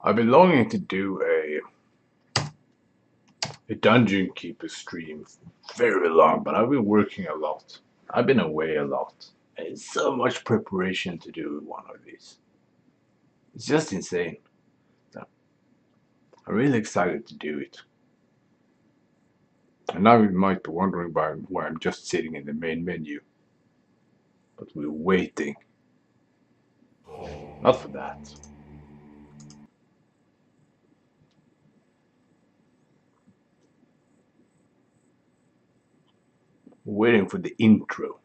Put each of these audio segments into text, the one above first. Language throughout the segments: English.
I've been longing to do a dungeon keeper stream very long, but I've been working a lot. I've been away a lot. And it's so much preparation to do one of these. It's just insane. So, I'm really excited to do it. And now you might be wondering why I'm just sitting in the main menu. But we're waiting. Not for that. We're waiting for the intro.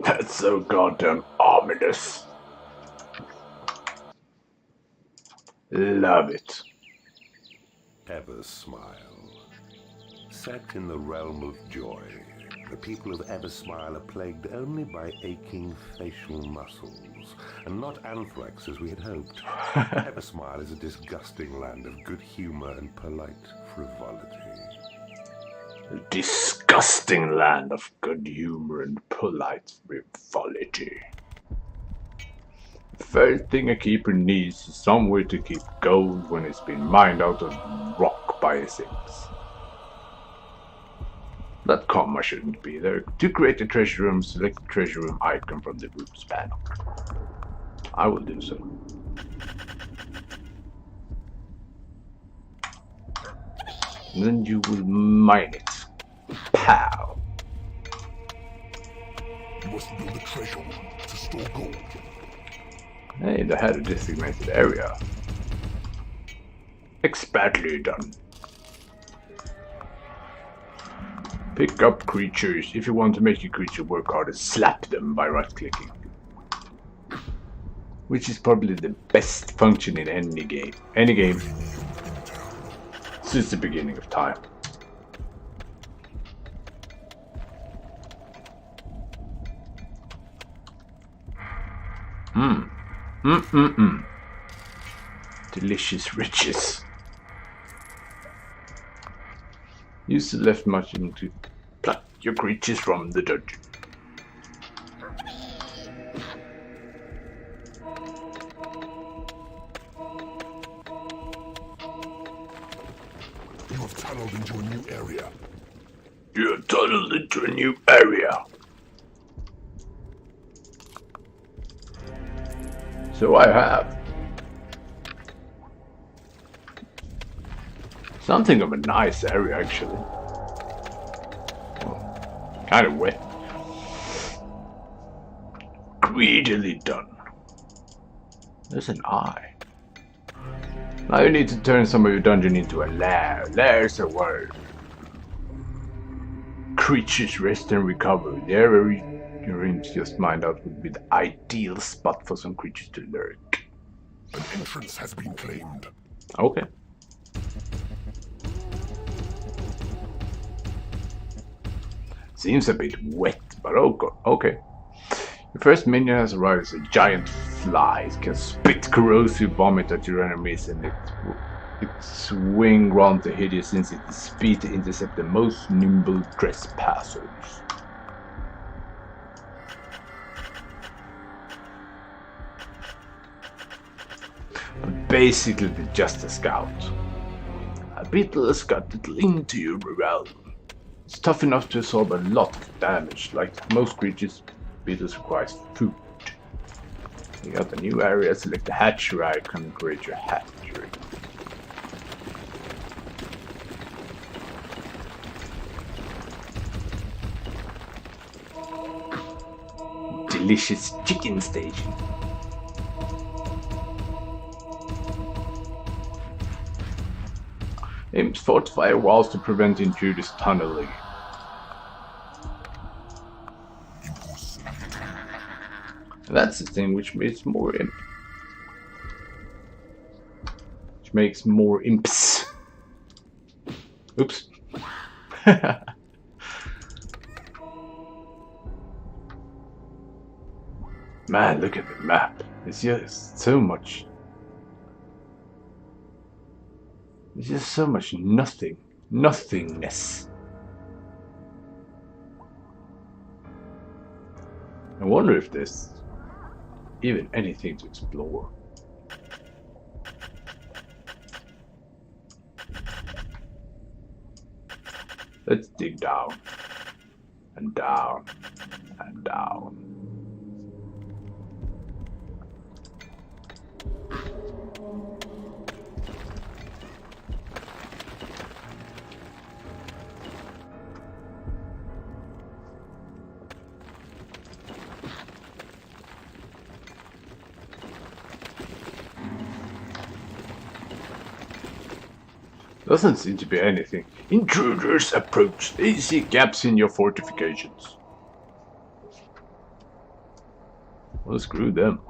That's so goddamn ominous. Love it. Eversmile. Set in the realm of joy, the people of Eversmile are plagued only by aching facial muscles, and not anthrax as we had hoped. Eversmile is a disgusting land of good humor and polite frivolity. Disgusting land of good humor and polite frivolity. The first thing a keeper needs is somewhere to keep gold when it's been mined out of rock by his imps. That comma shouldn't be there. To create a treasure room, select the treasure room icon from the groups panel. I will do so. And then you will mine it. Pow! You must build a treasure room to store gold. Hey, they had a designated area. Expertly done. Pick up creatures. If you want to make your creature work harder, slap them by right-clicking. Which is probably the best function in any game. Any game. Since the beginning of time. Delicious riches. Use the left mushroom to pluck your creatures from the dungeon. You have tunneled into a new area. You have tunneled into a new area. So I have. Something of a nice area, actually. Kind of wet. Greedily done. There's an eye. Now you need to turn some of your dungeon into a lair. Lairs are where creatures rest and recover. The area your imps just mined out would be the ideal spot for some creatures to lurk. An entrance has been claimed. Okay. Seems a bit wet, but okay. The first minion has arrived as a giant fly. It can spit corrosive vomit at your enemies, and its wing grants a hideous since its speed to intercept the most nimble trespassers. But basically, they're just a scout. A beetle has got little into your realm. It's tough enough to absorb a lot of damage. Like most creatures, beetles requires food. You got the new area, select the hatchery icon and create your hatchery. Delicious chicken station. Imps fortify walls to prevent intruders tunneling. That's the thing which makes more imps. Oops. Man, look at the map. It's just so much. There's just so much nothingness. I wonder if there's even anything to explore. Let's dig down and down and down. Doesn't seem to be anything. Intruders approach. They see gaps in your fortifications. Well, screw them.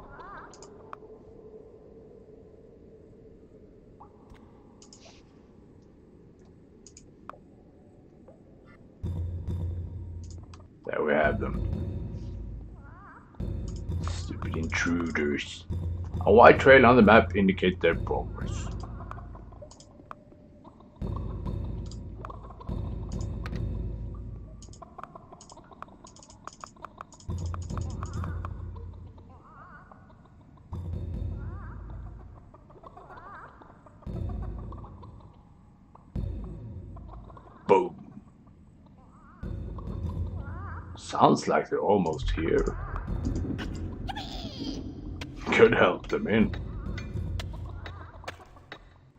There we have them. Stupid intruders. A white trail on the map indicates their progress. Boom. Sounds like they're almost here. Could help them in.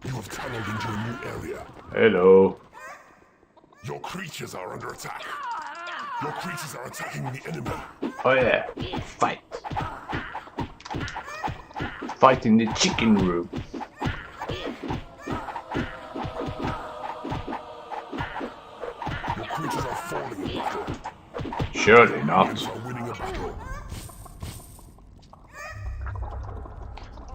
You have tunneled into a new area. Hello. Your creatures are under attack. Your creatures are attacking the enemy. Oh yeah. Fight. Fight in the chicken room. Your creatures are falling in battle. Surely not. Minions are winning a battle.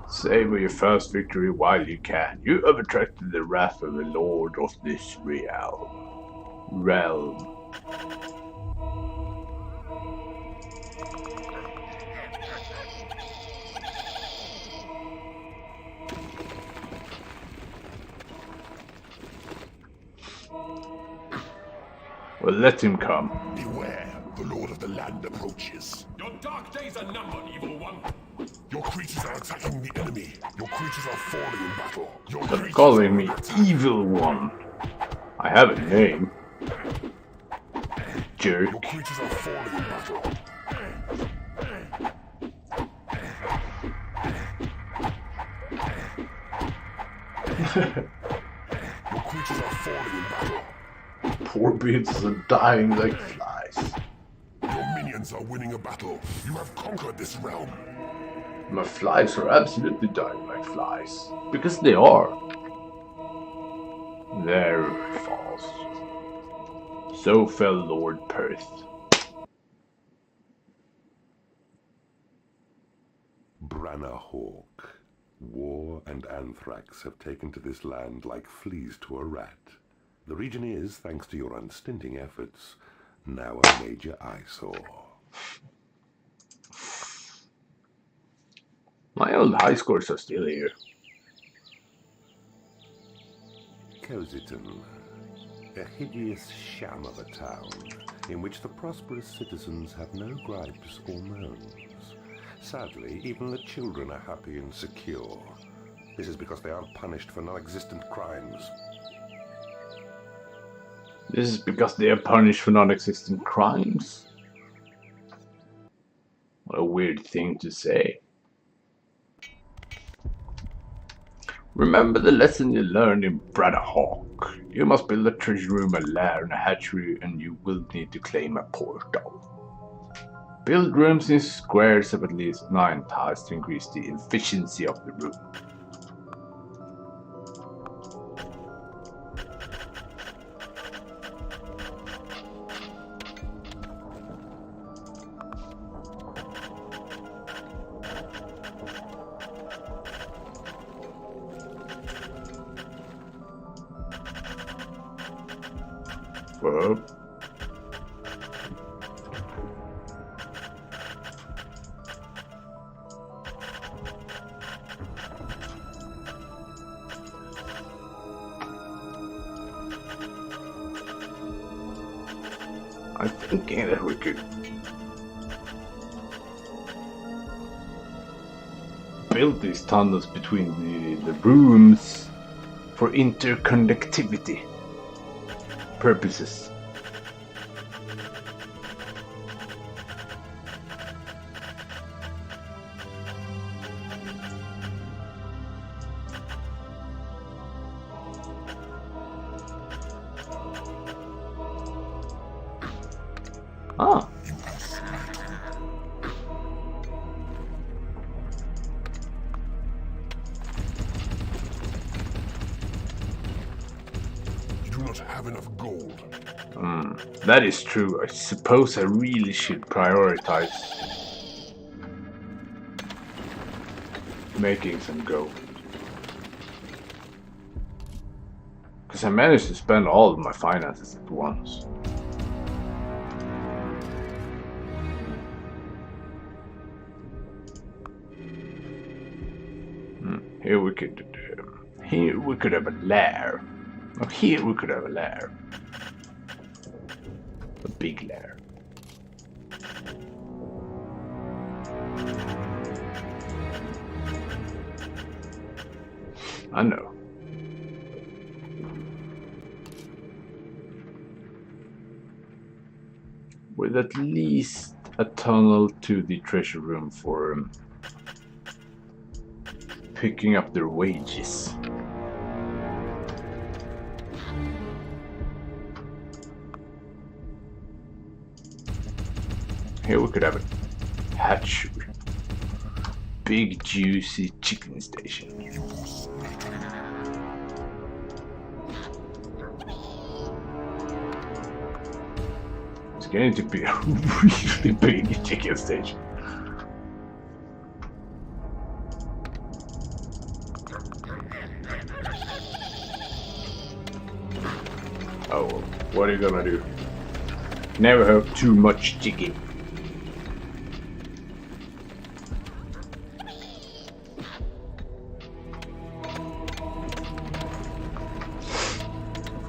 Savor your first victory while you can. You have attracted the wrath of the lord of this realm. Well, let him come. Beware, the lord of the land approaches. Your dark days are numbered, evil one. Your creatures are attacking the enemy. Your creatures are falling in battle. Your Stop creatures calling are me under attack. evil one. I have a name. Jerk. Your creatures are falling in battle. Your creatures are falling in battle. Poor beetles are dying like flies. Your minions are winning a battle. You have conquered this realm. My flies are absolutely dying like flies. Because they are. There it falls. So fell Lord Perth. Branahawk. War and anthrax have taken to this land like fleas to a rat. The region is, thanks to your unstinting efforts, now a major eyesore. My old high scores are still here. Coziton, a hideous sham of a town in which the prosperous citizens have no gripes or moans. Sadly, even the children are happy and secure. This is because they aren't punished for non-existent crimes. This is because they are punished for non-existent crimes? What a weird thing to say. Remember the lesson you learned in Branahawk. You must build a treasure room, a lair, and a hatchery, and you will need to claim a portal. Build rooms in squares of at least 9 tiles to increase the efficiency of the room. Well, I'm thinking that we could build these tunnels between the rooms for interconnectivity purposes. Ah. You do not have enough gold. That is true. I suppose I really should prioritize making some gold. Because I managed to spend all of my finances at once. Here we could have a lair. Oh, here we could have a lair. A big lair. I know. With at least a tunnel to the treasure room for picking up their wages. Here we could have a hatchery. Big juicy chicken station. It's going to be a really big chicken station. Oh, well, what are you gonna do? Never have too much chicken.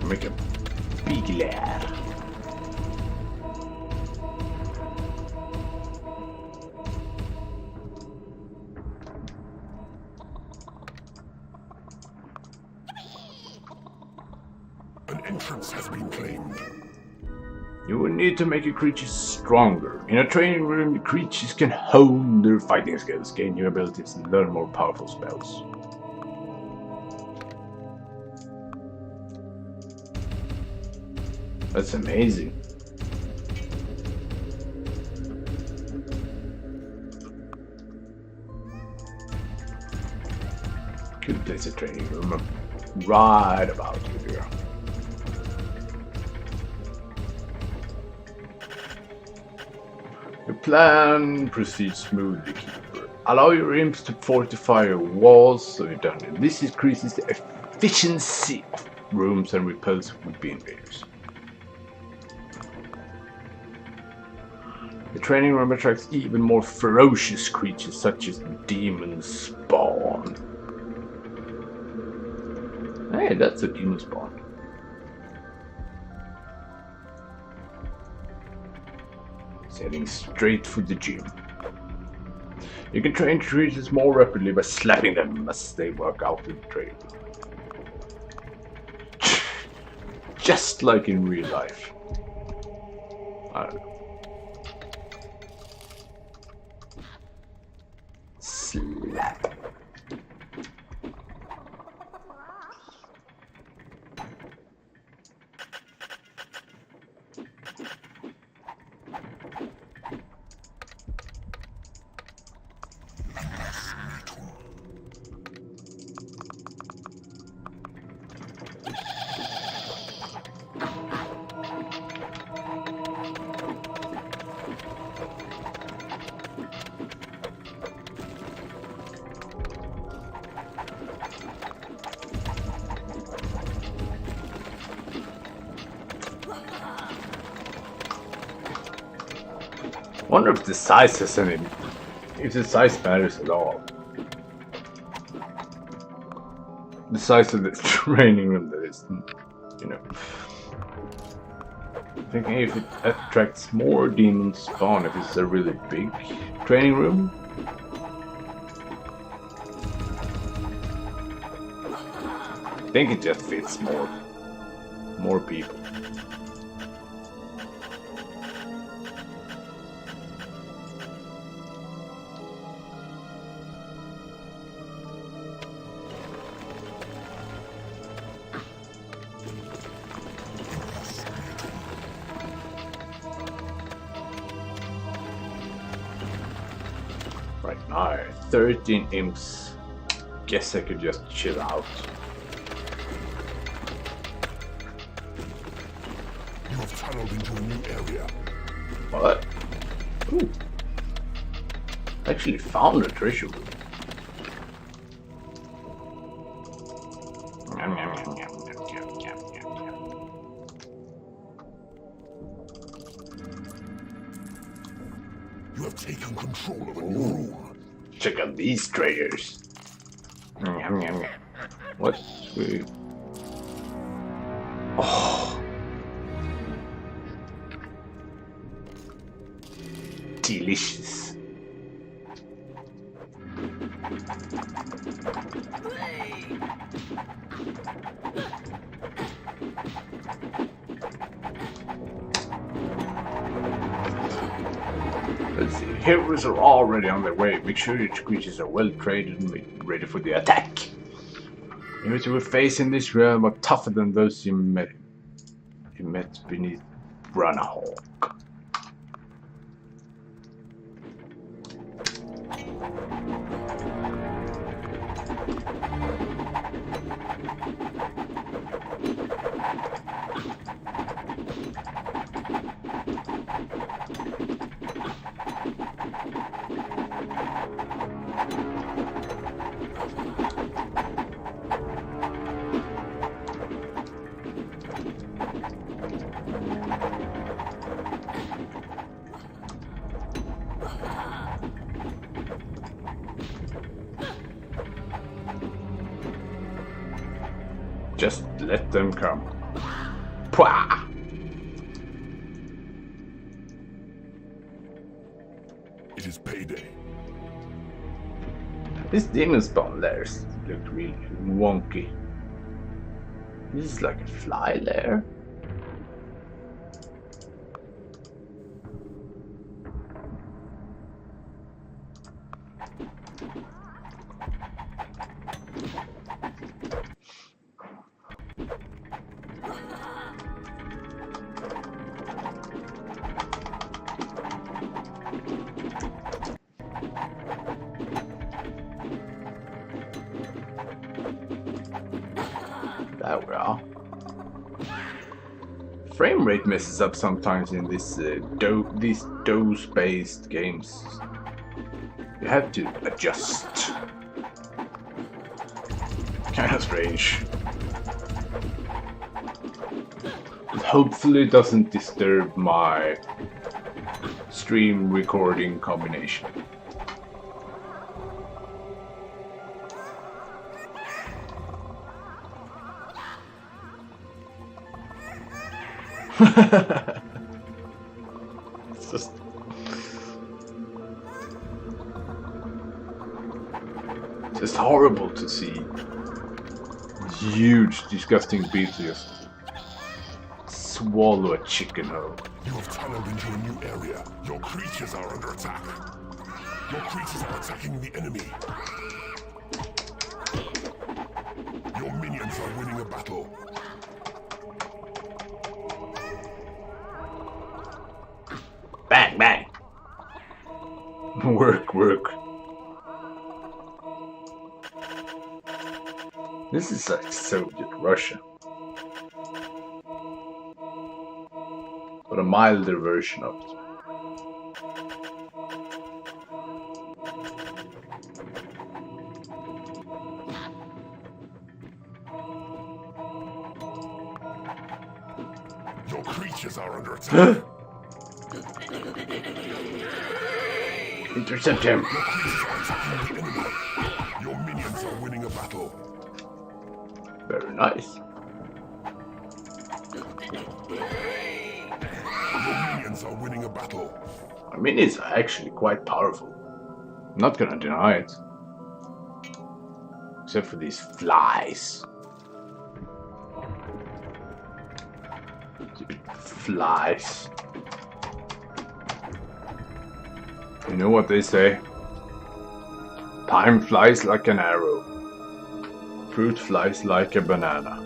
Make a big lair. An entrance has been claimed. You will need to make your creatures stronger. In a training room, the creatures can hone their fighting skills, gain new abilities, and learn more powerful spells. That's amazing. Could place a training room right about here. The plan proceeds smoothly, Keeper. Allow your imps to fortify your walls so you don't. This increases the efficiency of rooms and repels would-be invaders. The training room attracts even more ferocious creatures such as demon spawn. Hey, that's a demon spawn. It's heading straight for the gym. You can train creatures more rapidly by slapping them as they work out the trail. Just like in real life. I don't know. Slap. Wonder if the size has any. If the size matters at all. The size of the training room, that is, you know. Thinking if it attracts more demon spawn, if it's a really big training room. I think it just fits more people. Right now, 13 imps. Guess I could just chill out. You have tunneled into a new area. What? Ooh. Actually found a treasure room. Yum, yum, yum, yum, yum, yum, yum, yum, yum. You have taken control of a new room. Check out these treasures. Yum, yum, yum. What? Oh. Delicious. Let's see. Heroes are already on their way. Make sure your creatures are well trained and ready for the attack. Heroes you will face in this realm are tougher than those you met beneath Branahawk. Just let them come. Pwah! It is payday. This demon spawn lairs look really wonky. This is like a fly lair. There we are. Frame rate messes up sometimes in these DOS-based games. You have to adjust. Kind of strange. Hopefully it doesn't disturb my stream recording combination. It's just horrible to see huge, disgusting beasts just swallow a chicken whole. You have tunneled into a new area. Your creatures are under attack. Your creatures are attacking the enemy. Your minions are winning a battle. Bang, bang. Work, work. This is like Soviet Russia. But a milder version of it. Your creatures are under attack. Intercept him. Your creatures are attacking the enemy. Your minions are winning a battle. Very nice. Your minions are winning a battle. I mean, it's actually quite powerful. I'm not gonna deny it. Except for these flies. Stupid flies. You know what they say? Time flies like an arrow. Fruit flies like a banana.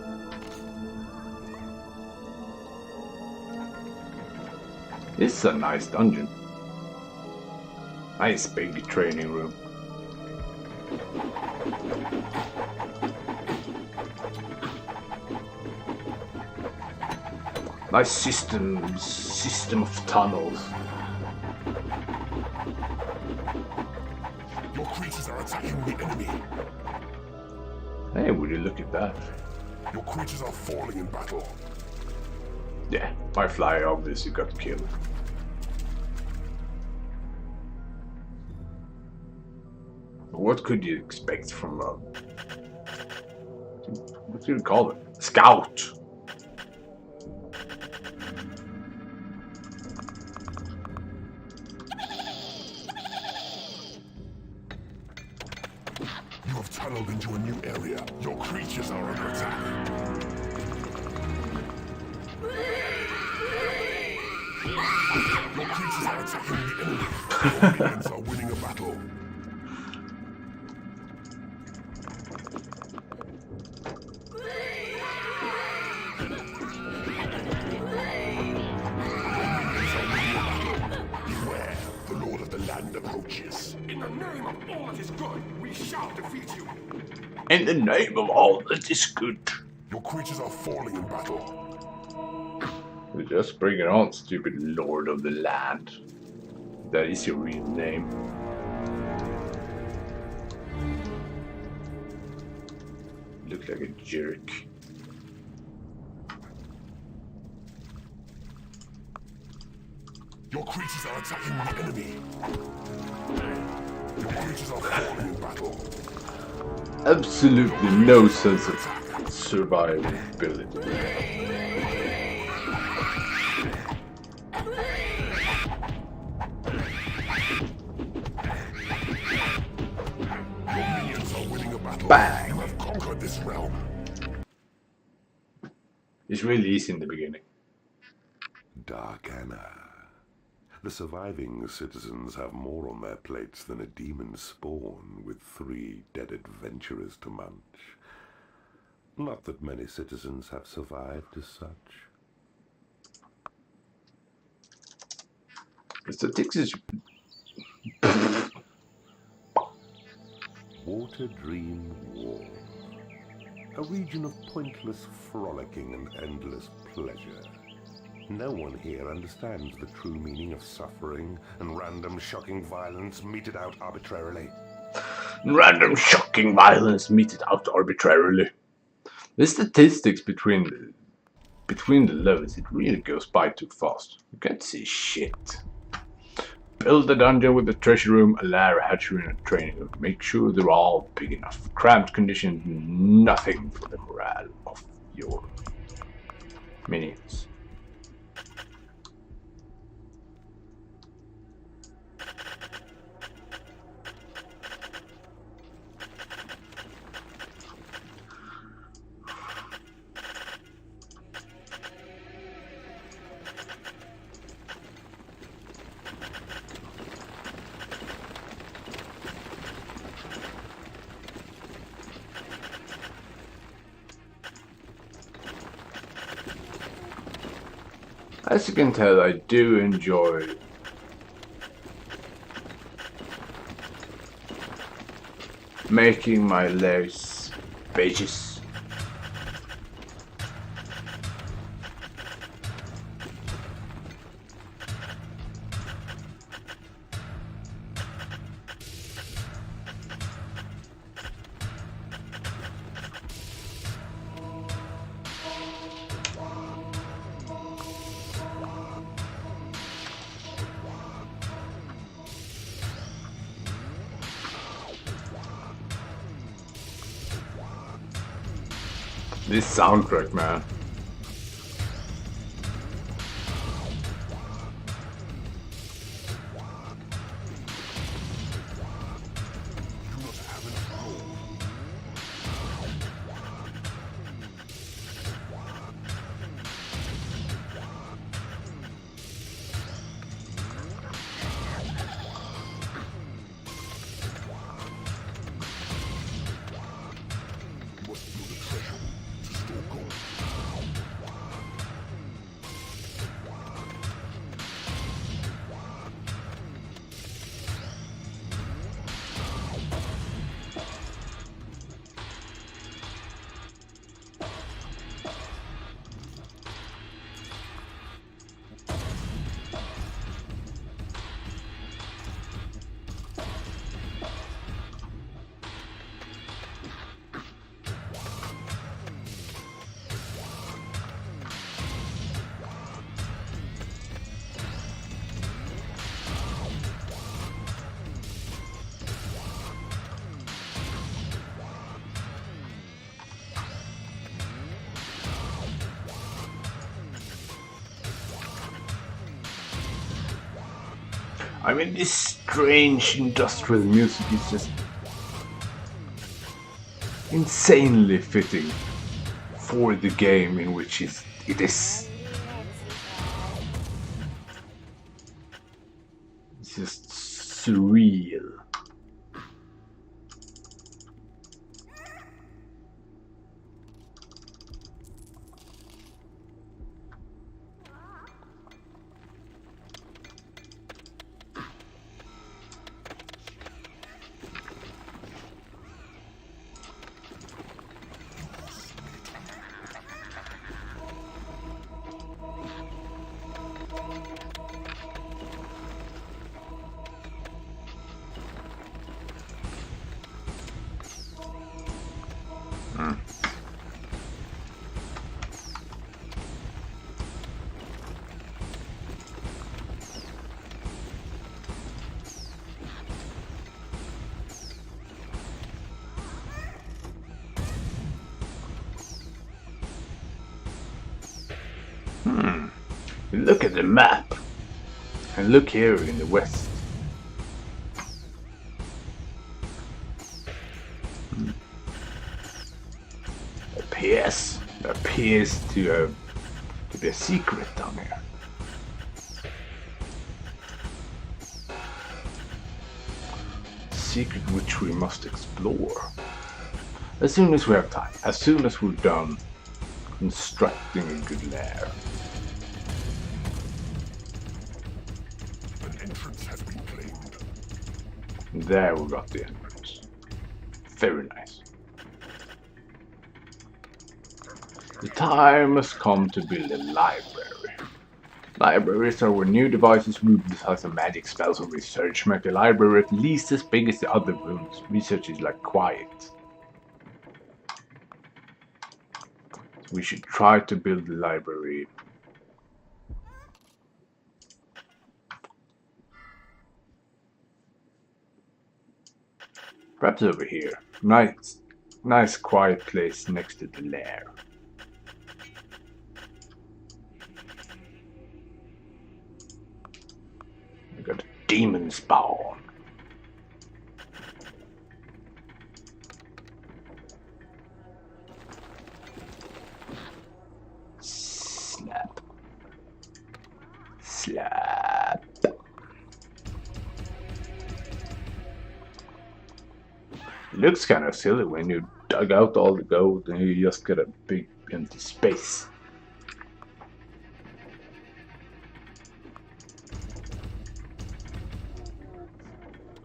This is a nice dungeon. Nice big training room. Nice system of tunnels. Your creatures are attacking the enemy. Hey, would you look at that? Your creatures are falling in battle. Yeah, my fly obviously got killed. What could you expect from a... what do you call it? Scout! You have tunneled into a new area. Your creatures are under attack. Your creatures are attacking the enemy. Your minions are winning a battle. Beware, the Lord of the land approaches. In the name of all that is good, we shall defeat you. In the name of all that is good. Your creatures are falling in battle. Just bring it on, stupid Lord of the Land. That is your real name. Look like a jerk. Your creatures are attacking the enemy. Your creatures are falling in battle. Absolutely no sense of survivability. Your minions are winning a battle. Bang! You have conquered this realm. It's really easy in the beginning. Dark Anna. The surviving citizens have more on their plates than a demon spawn with 3 dead adventurers to munch. Not that many citizens have survived as such. The Texas. Water Dream War. A region of pointless frolicking and endless pleasure. No one here understands the true meaning of suffering and random shocking violence meted out arbitrarily. Random shocking violence meted out arbitrarily. The statistics between the levels, it really goes by too fast. You can't see shit. Build a dungeon with a treasure room, a lair, a hatchery, and a training room. Make sure they're all big enough. Cramped conditions, nothing for the morale of your minions. As you can tell, I do enjoy making my lairs spacious. This soundtrack, man. I mean, this strange industrial music is just insanely fitting for the game in which it is. It's just surreal. Look at the map, and look here in the west. Appears to be a secret down here. Secret which we must explore as soon as we have time, as soon as we're done constructing a good lair. An entrance has been claimed. There we got the entrance. Very nice. The time has come to build a library. Libraries are where new devices, rules, and magic spells or research make the library at least as big as the other rooms. Research is like quiet. We should try to build the library. Perhaps over here. Nice quiet place next to the lair. We got a demon spawn. Slap. Slap. It looks kind of silly when you dug out all the gold and you just get a big empty space.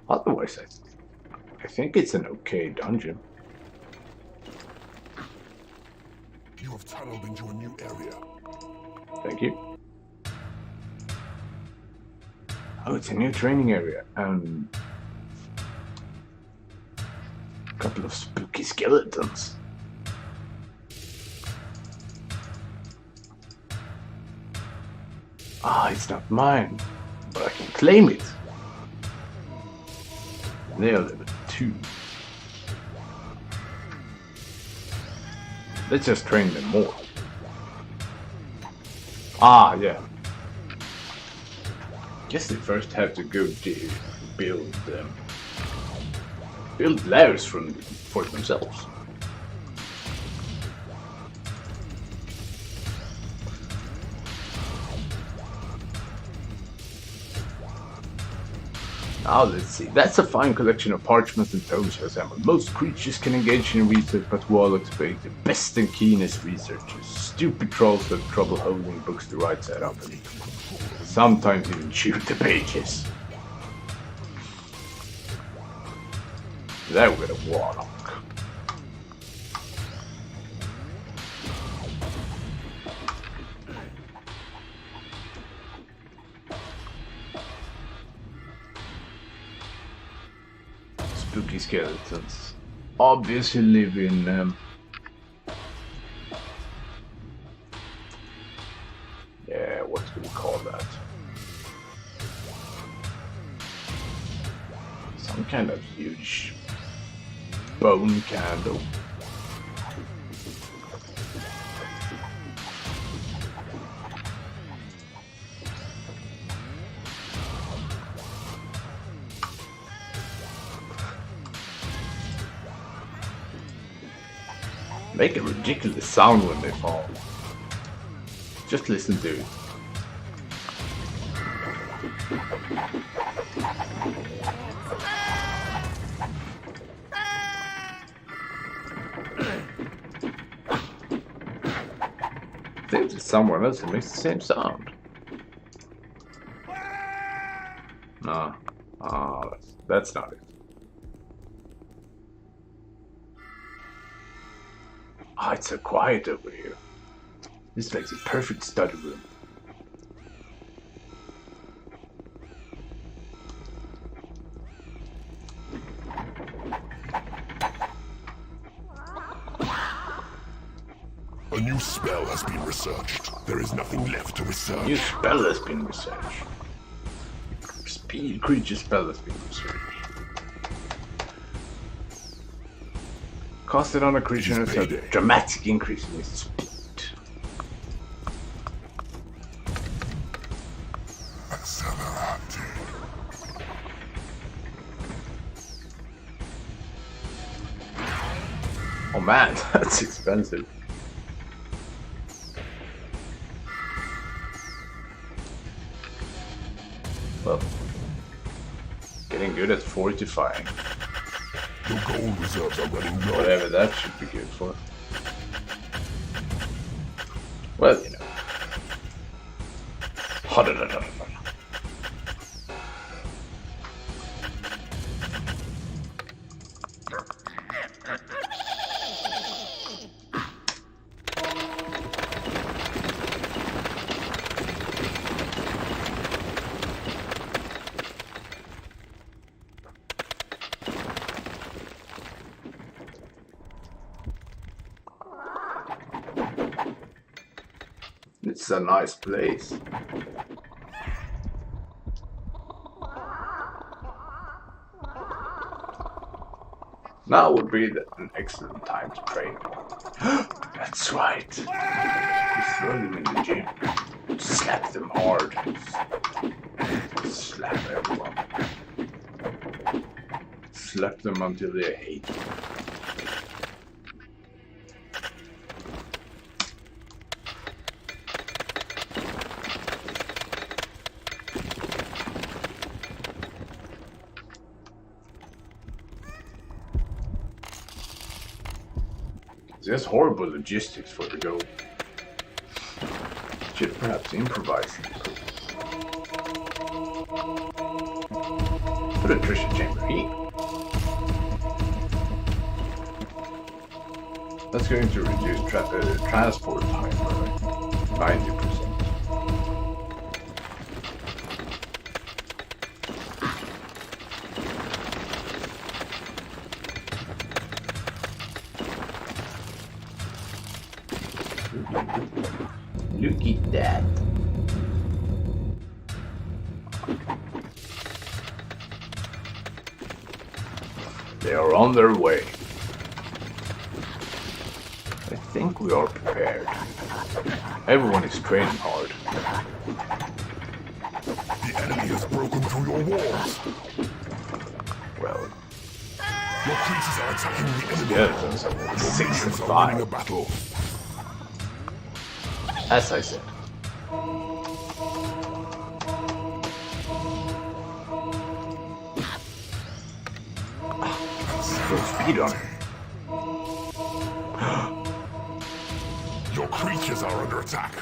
Otherwise, I think it's an okay dungeon. You have tunneled into a new area. Thank you. Oh, it's a new training area and a couple of spooky skeletons. Ah, it's not mine, but I can claim it. They are level 2. Let's just train them more. Ah, yeah. Guess they first have to go to build lairs for themselves. Now let's see. That's a fine collection of parchments and tomes you assembled. Most creatures can engage in research, but warlocks make the best and keenest researchers. Stupid trolls have trouble holding books the right side up and sometimes even chew the pages. There we're a warlock. Spooky skeletons obviously live in yeah, what do we call that? Some kind of huge bone candle. Make a ridiculous sound when they fall. Just listen to it. I think there's someone else that makes the same sound. No. Oh, that's not it. Ah, it's so quiet over here. This makes a perfect study room. A new spell has been researched. There is nothing left to research. New spell has been researched. Speed creature spell has been researched. Cast it on a creature and a dramatic increase in its speed. Oh man, that's expensive. Well, getting good at fortifying. Your gold reserves are running low. Whatever that should be good for. Well, you know. It's a nice place. Now would be an excellent time to train. That's right. We throw them in the gym. Slap them hard. Slap everyone. Slap them until they hate you. There's horrible logistics for the goal. Should perhaps improvise. Put a treasure chamber here. That's going to reduce transport time by 90%. Look at that. They are on their way. I think we are prepared. Everyone is training hard. The enemy has broken through your walls. Well, Your creatures are attacking the enemy. skeletons are Your 6 and minions are winning a 5. battle. As I said. Full speed on it. Your creatures are under attack.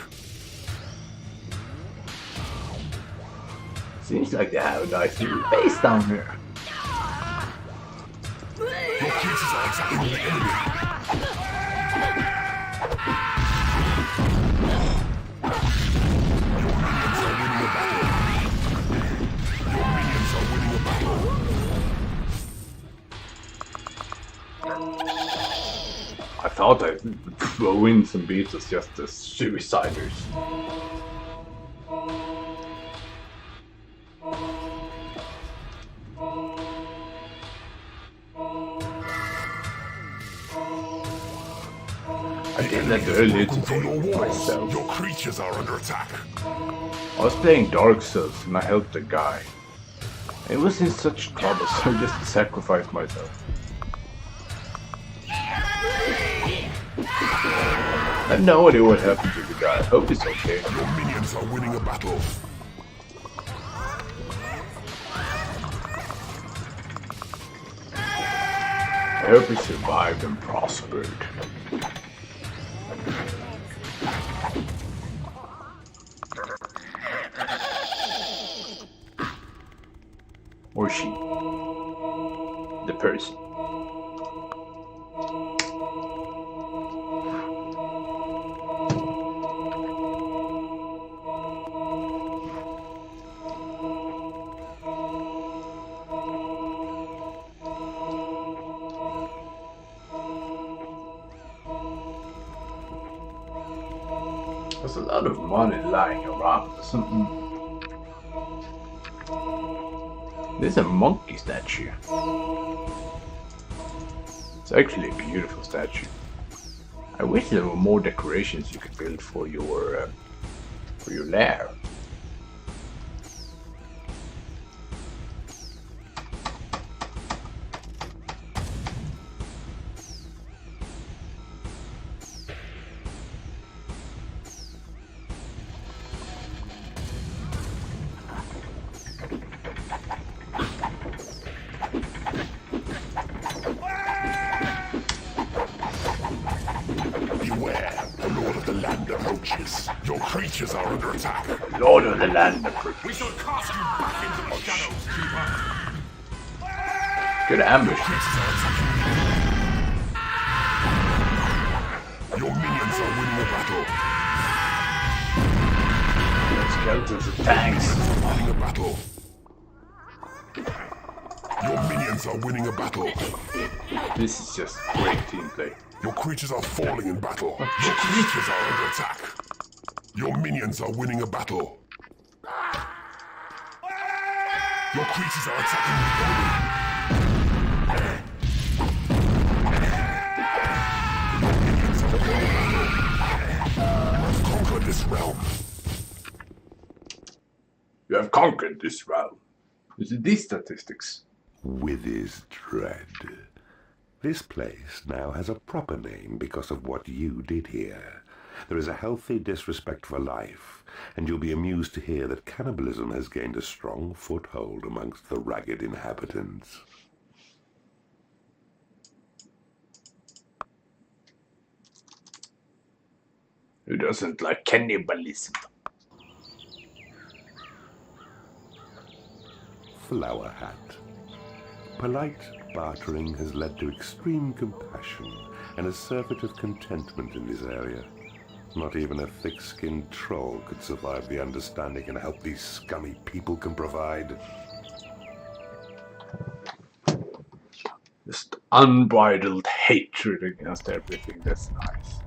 Seems like they have a nice little base down here. Your creatures are attacking the enemy. Your minions are winning a battle. Your minions are winning a battle. I thought I'd throw in some beatles just as suiciders. I did that earlier Broken through your today walls. myself. Your creatures are under attack. I was playing Dark Souls and I helped a guy. It was in such trouble, so I just sacrificed myself. I have no idea what happened to the guy. I hope he's okay. Your minions are winning a battle. I hope he survived and prospered. Or she. The person. There's a lot of money lying around. There's a monkey statue. It's actually a beautiful statue. I wish there were more decorations you could build for your lair. Beware, the Lord of the Land approaches. Your creatures are under attack. Lord of the Land approaches. We shall cast you back into the shadows, Keeper. Good ambush. Creatures are attacking the enemy. Your minions are winning a battle. Skeletons and tanks. Winning a battle. Your minions are winning a battle. This is just great team play. Your creatures are falling in battle. Your creatures are under attack. Your minions are winning a battle. Your creatures are attacking the enemy. Your minions are winning a battle. You have conquered this realm. You have conquered this realm. Is it these statistics? With his dread. This place now has a proper name because of what you did here. There is a healthy disrespect for life, and you'll be amused to hear that cannibalism has gained a strong foothold amongst the ragged inhabitants. Who doesn't like cannibalism? Flower Hat. Polite bartering has led to extreme compassion and a surfeit of contentment in this area. Not even a thick-skinned troll could survive the understanding and help these scummy people can provide. Just unbridled hatred against everything. That's nice.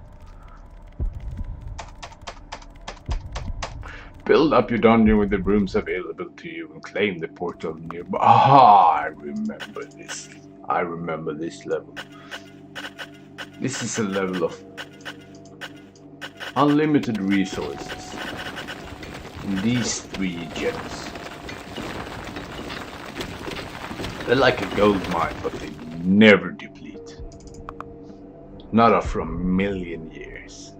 Build up your dungeon with the rooms available to you and claim the portal nearby. Ah, I remember this. I remember this level. This is a level of unlimited resources. And these 3 gems. They're like a gold mine, but they never deplete. Not after a million years.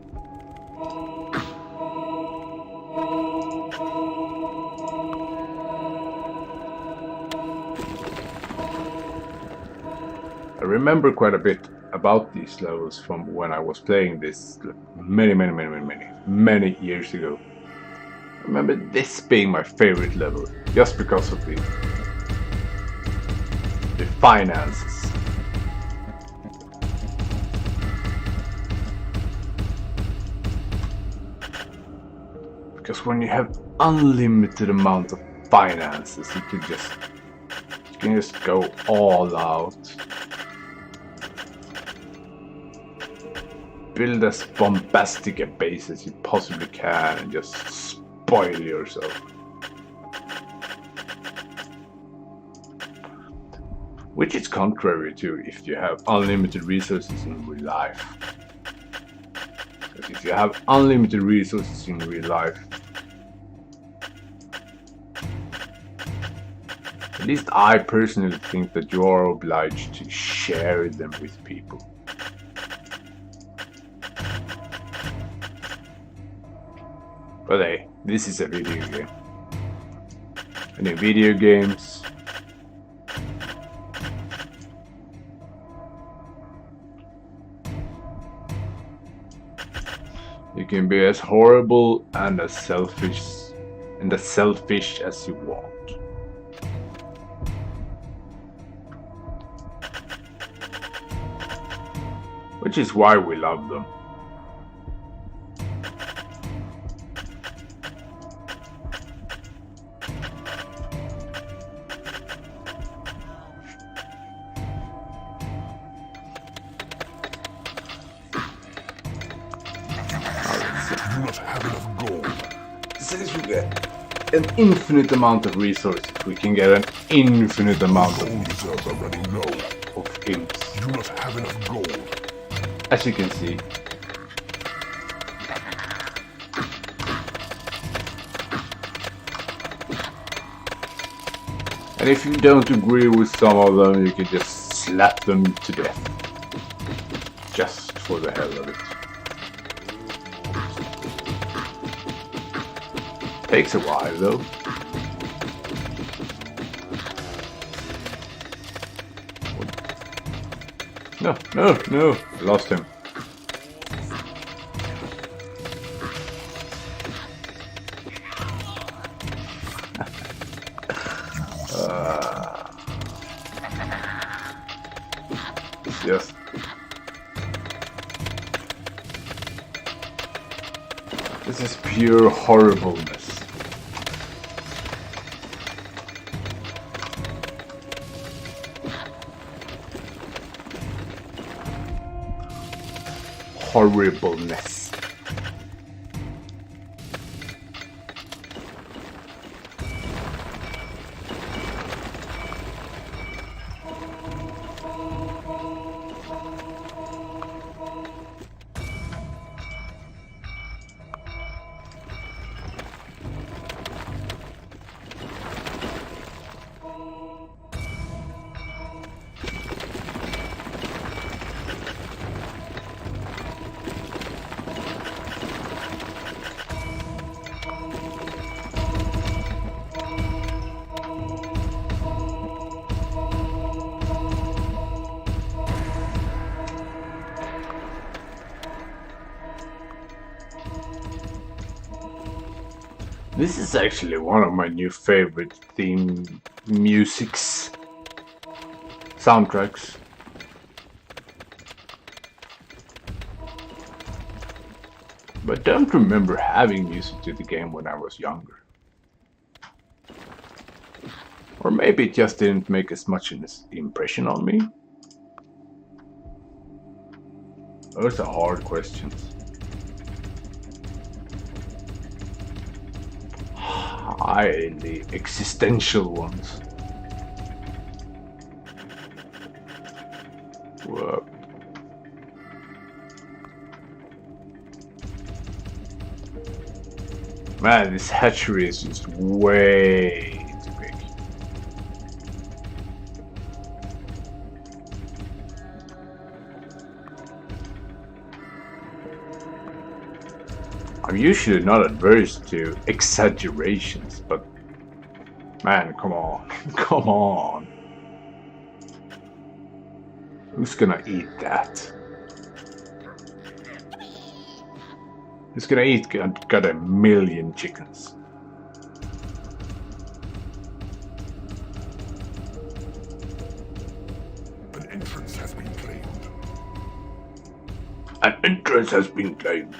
I remember quite a bit about these levels from when I was playing this many years ago. I remember this being my favorite level, just because of the finances. Because when you have unlimited amount of finances, you can just go all out. Build as bombastic a base as you possibly can and just spoil yourself. Which is contrary to if you have unlimited resources in real life. Because if you have unlimited resources in real life, at least I personally think that you are obliged to share them with people. But hey, this is a video game. And in video games, you can be as horrible and as selfish as you want. Which is why we love them. Do not have enough gold. Since we get an infinite amount of resources, we can get an infinite amount Gold reserves are running low. of imps. Do not have enough gold. As you can see. And if you don't agree with some of them, you can just slap them to death. Just for the hell of it. Takes a while though. No, I lost him. Yes. This is pure horribleness. Horribleness. This is actually one of my new favorite theme musics, soundtracks. But don't remember having music to the game when I was younger. Or maybe it just didn't make as much an impression on me. Those are hard questions. Highly existential ones. Whoa. Man, this hatchery is just way too big. I'm usually not adverse to exaggerations, but man, come on, come on. Who's gonna eat that? Who's gonna eat got a million chickens? An entrance has been claimed. An entrance has been claimed.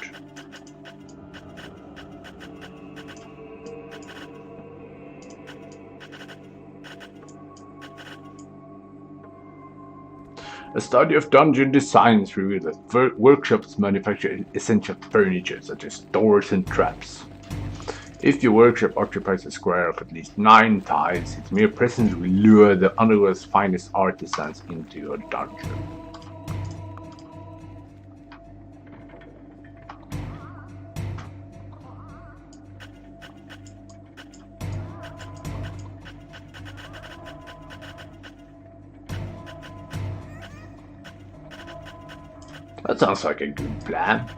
A study of dungeon designs revealed that workshops manufacture essential furniture such as doors and traps. If your workshop occupies a square of at least 9 tiles, its mere presence will lure the underworld's finest artisans into your dungeon. That sounds like a good plan.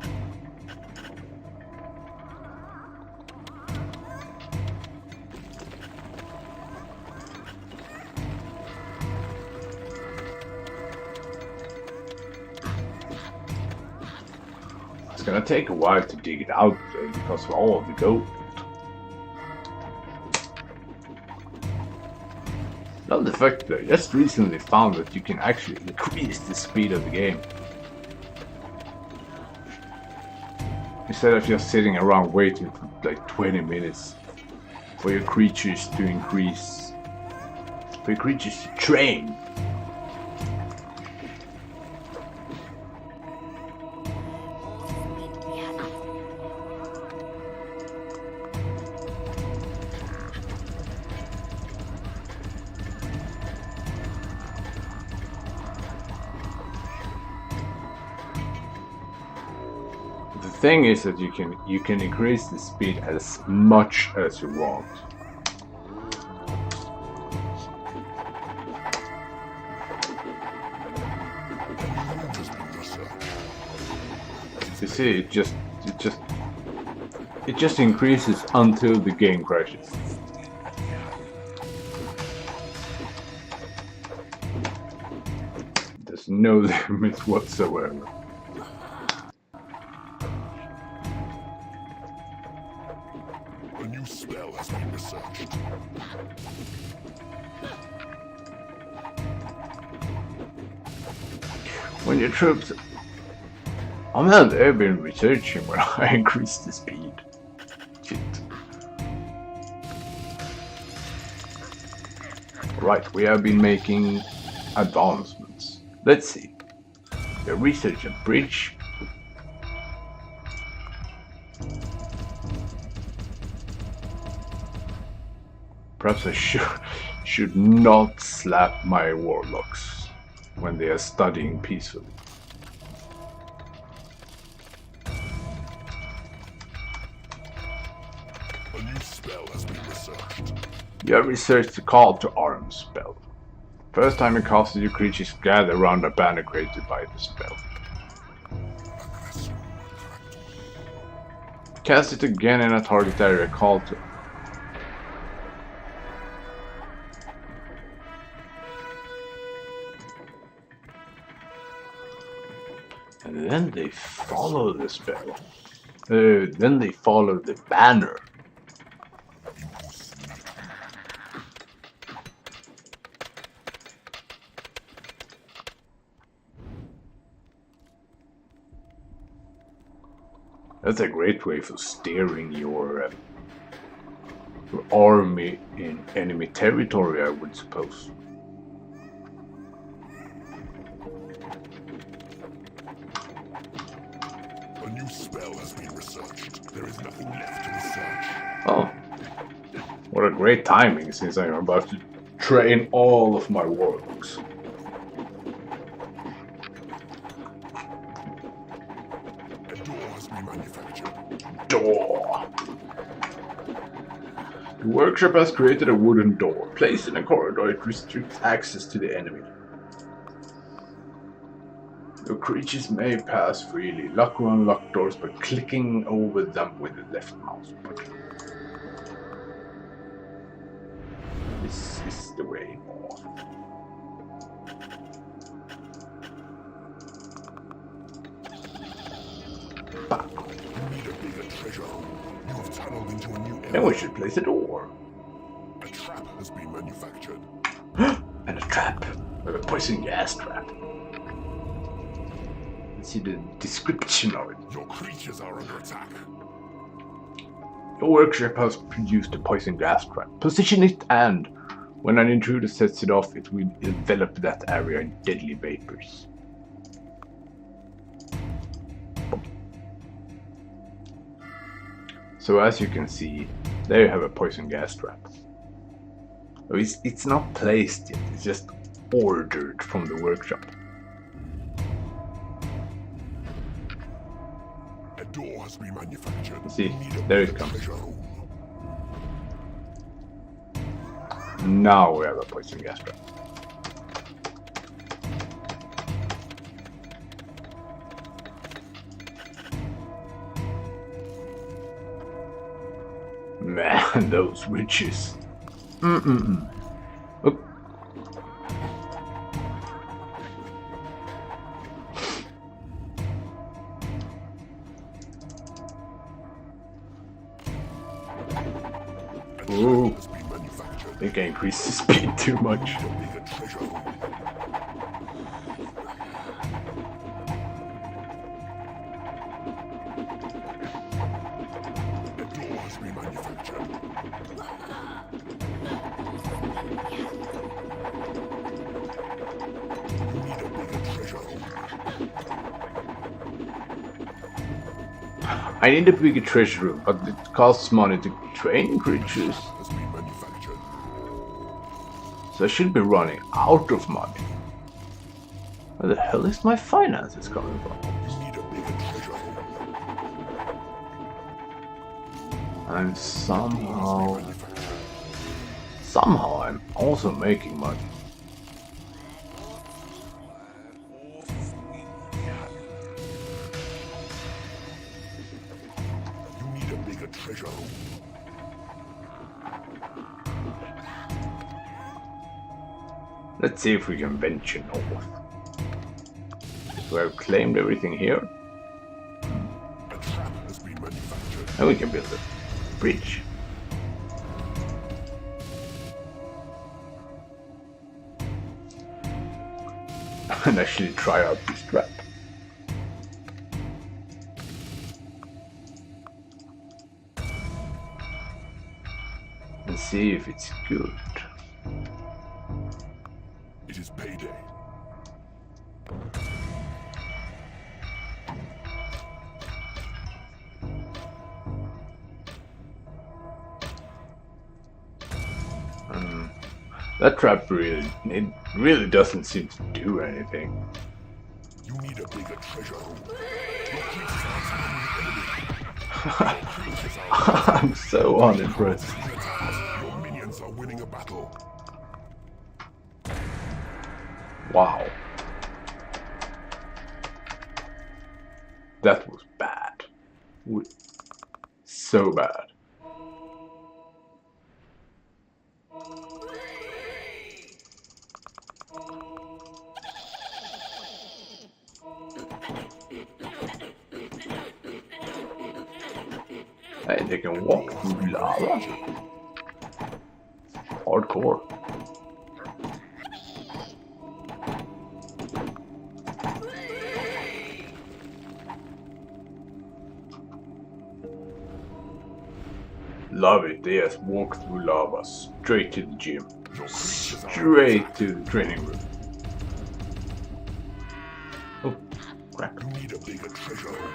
It's gonna take a while to dig it out though, because of all of the gold. Love the fact that I just recently found that you can actually increase the speed of the game. Instead of just sitting around waiting for like 20 minutes for your creatures to increase, for your creatures to train. The thing is that you can increase the speed as much as you want. You see, it just increases until the game crashes. There's no limit whatsoever. A new spell has been researched. When your troops... I mean, they've been researching when I increased the speed. Shit. Right, we have been making advancements. Let's see. The research a bridge. Perhaps I should not slap my warlocks when they are studying peacefully. A new spell has been researched. You have researched the call to arms spell. First time you cast it, your creatures gather around a banner created by the spell. Cast it again in a target area called to... And then they follow the spell. Then they follow the banner. That's a great way for steering your army in enemy territory, I would suppose. A new spell has been researched. There is nothing left to research. Oh, what a great timing, since I'm about to train all of my warlocks. A door has been manufactured. Door. The workshop has created a wooden door. Placed in a corridor, it restricts access to the enemy. Your creatures may pass freely. Lock or unlock doors by clicking over them with the left mouse button. This is the way north. You need a bigger treasure hole. You have tunneled into a new area. Then we should place a door. A trap has been manufactured. And a trap. A poison gas trap. Let's see the description of it. Your creatures are under attack. Your workshop has produced a poison gas trap. Position it, and when an intruder sets it off, it will envelop that area in deadly vapors. So as you can see, there you have a poison gas trap. It's not placed yet, it's just ordered from the workshop. A door has been manufactured. See, You need a there it bigger comes. treasure hole. Now we have a poison gas trap. Man, those witches. Oop. A Ooh. trap has been manufactured. I think I increased the speed too much. A bigger treasure hole. A door has been manufactured. You need a bigger treasure hole. I need a bigger treasure room, but it costs money to train creatures, Has been manufactured. so I should be running out of money. Where the hell is my finances coming from? You need a bigger treasure hole. And somehow Manufactured. I'm also making money. You need a bigger treasure hole. Let's see if we can venture north. So I've claimed everything here, A trap has been manufactured. and we can build a bridge. And actually try out this trap. And see if it's good. It is payday. That trap really doesn't seem to do anything. You need a bigger treasure hole. Your creatures are attacking the enemy. Your creatures are I'm so unimpressed. under attack. Your minions are winning a battle. Wow. That was bad. So bad. Hey, they can walk through lava. Hardcore. Love it. They just walk through lava straight to the gym. Your creatures are under Straight attack. to the training room. Oh, crap. You need a bigger treasure room.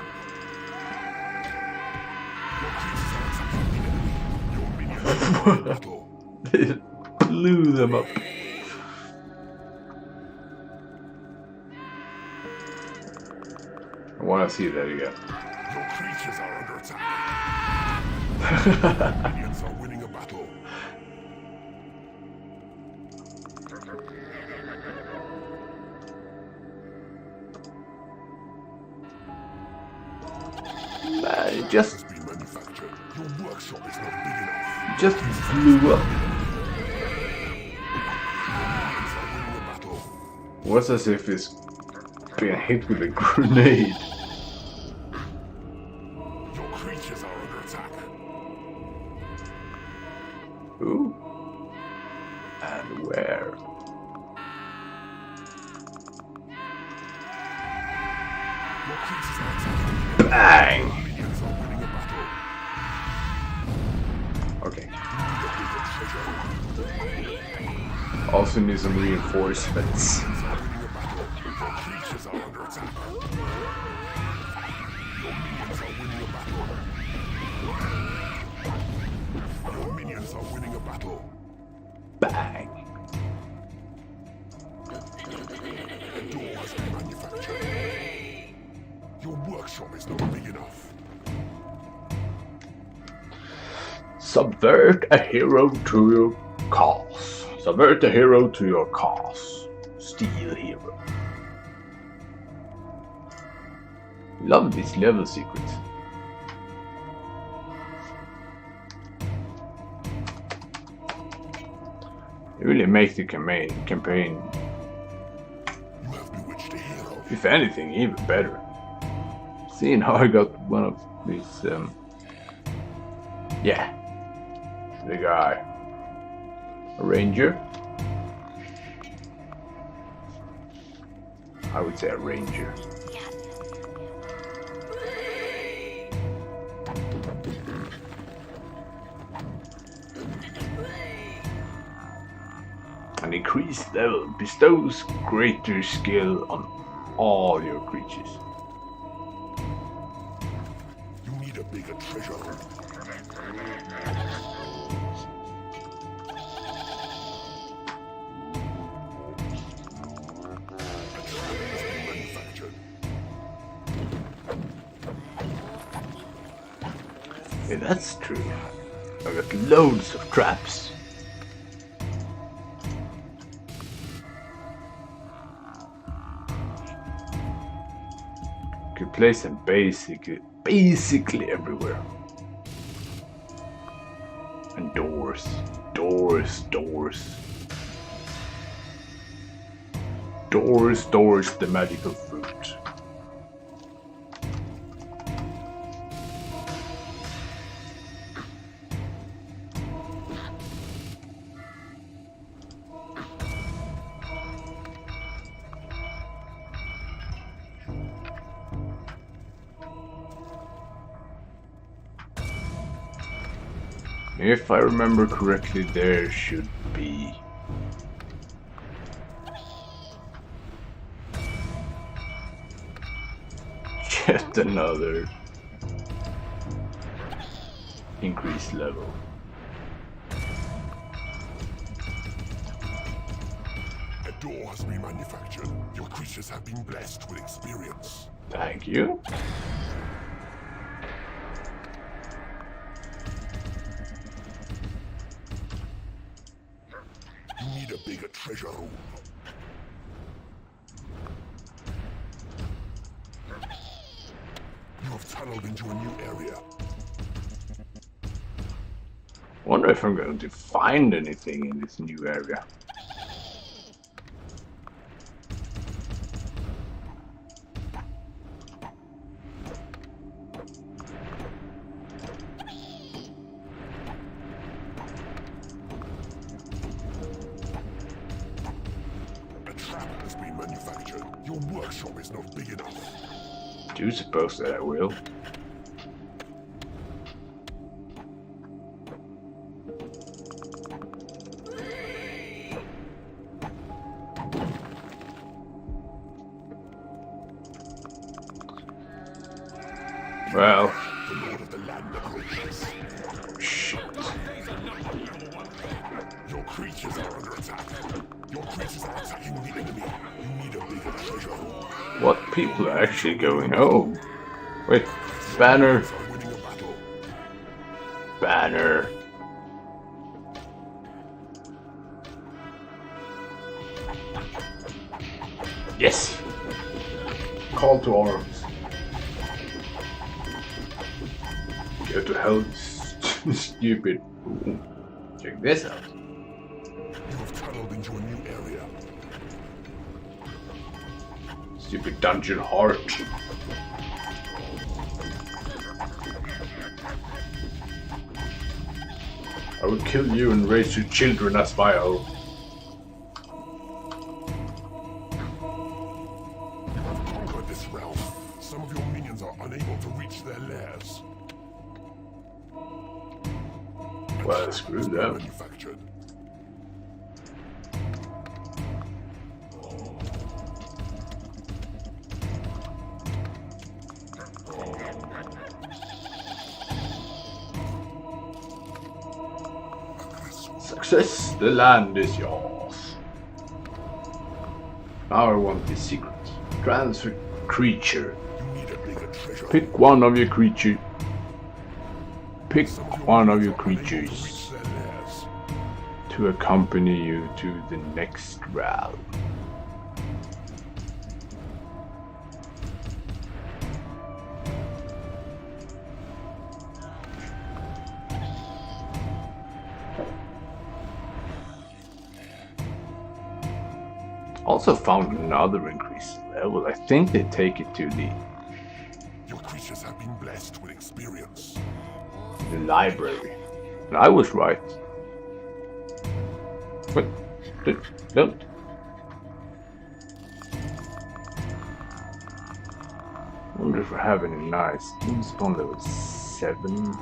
Your creatures are attacking the enemy. Your minions are in battle. They blew them up. I want to see that again. Your creatures are under attack. Minions are winning a battle. It just Has been manufactured. Your workshop is not big enough. just blew up. Minions are winning a battle. It was as if it's being hit with a grenade. Your creatures are under attack. Who? And where? Your creatures are attacking. Bang! Minions are winning a battle. Okay. You need a bigger treasure. Also need some reinforcements. Minions are winning a battle. Your creatures are under attack. Your minions are winning a battle. Your minions are winning a battle. Bang! A door has been manufactured. Your workshop is not big enough. Subvert a hero to your cause. Subvert a hero to your cause. Steal hero. Love these level secrets. It really makes the campaign, You have bewitched a hero. if anything, even better. Seeing how I got one of these, yeah, the guy, a ranger. I would say a ranger. An increased level bestows greater skill on all your creatures. You need a bigger treasure room. A trap has been manufactured. Yeah, that's true. I got loads of traps. Could place them basically everywhere. And doors. Doors, the magical fruit. If I remember correctly, there should be yet another increased level. A door has been manufactured. Your creatures have been blessed with experience. Thank you. You need a bigger treasure room. You have tunneled into a new area. Wonder if I'm going to find anything in this new area. A trap has been manufactured. Your workshop is not big enough. Do you suppose that I will? Well, The lord of the land approaches. shit. Your creatures are under attack. Your creatures are attacking the enemy. You need a bigger treasure hole. What people are actually going home? Wait, Banner, Creatures are winning a battle. Banner. Yes. Call to arms. Go to hell, stupid. Ooh. Check this out. You have tunneled into a new area. Stupid dungeon heart. I will kill you and raise your children as my own. Conquer this realm. Some of your minions are unable to reach their lairs. Well, screw them. Manufactured. Success, the land is yours. Now I want the secret. Transfer creature. You need a bigger treasure. Pick one of your creatures. Pick Some of your one of minions your are unable to creatures reach their lairs. to accompany you to the next realm. Also found another increased level. I think they take it to Your creatures have been blessed with experience. the library. And I was right. What? Don't. I wonder if we have any nice. Moonstone level 7.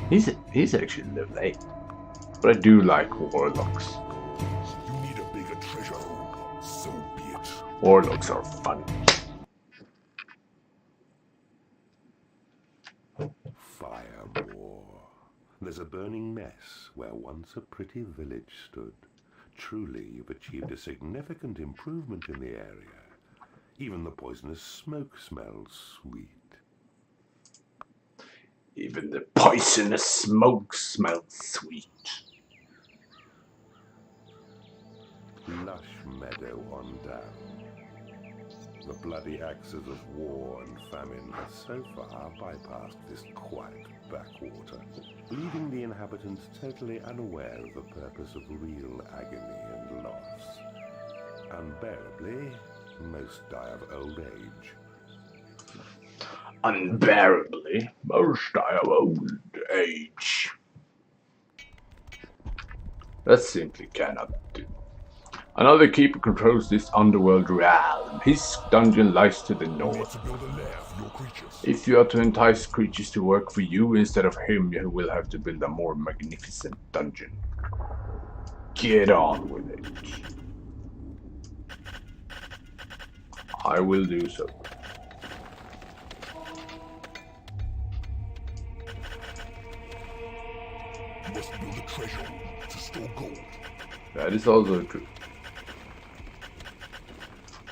He's actually level 8. But I do like warlocks. You need a bigger treasure hole. So be it. Warlocks are fun. Firemore. There's a burning mess where once a pretty village stood. Truly, you've achieved a significant improvement in the area. Even the poisonous smoke smells sweet. Even the poisonous smoke smells sweet. Lush meadow on down. The bloody axes of war and famine have so far bypassed this quiet backwater, leaving the inhabitants totally unaware of the purpose of real agony and loss. Unbearably, most die of old age. Unbearably, most die of old age. That simply cannot do. Another keeper controls this underworld realm. His dungeon lies to the You need north. to build a lair for your creatures. If you are to entice creatures to work for you instead of him, you will have to build a more magnificent dungeon. Get on with it. I will do so. You must build a treasure hole to store gold. That is also true.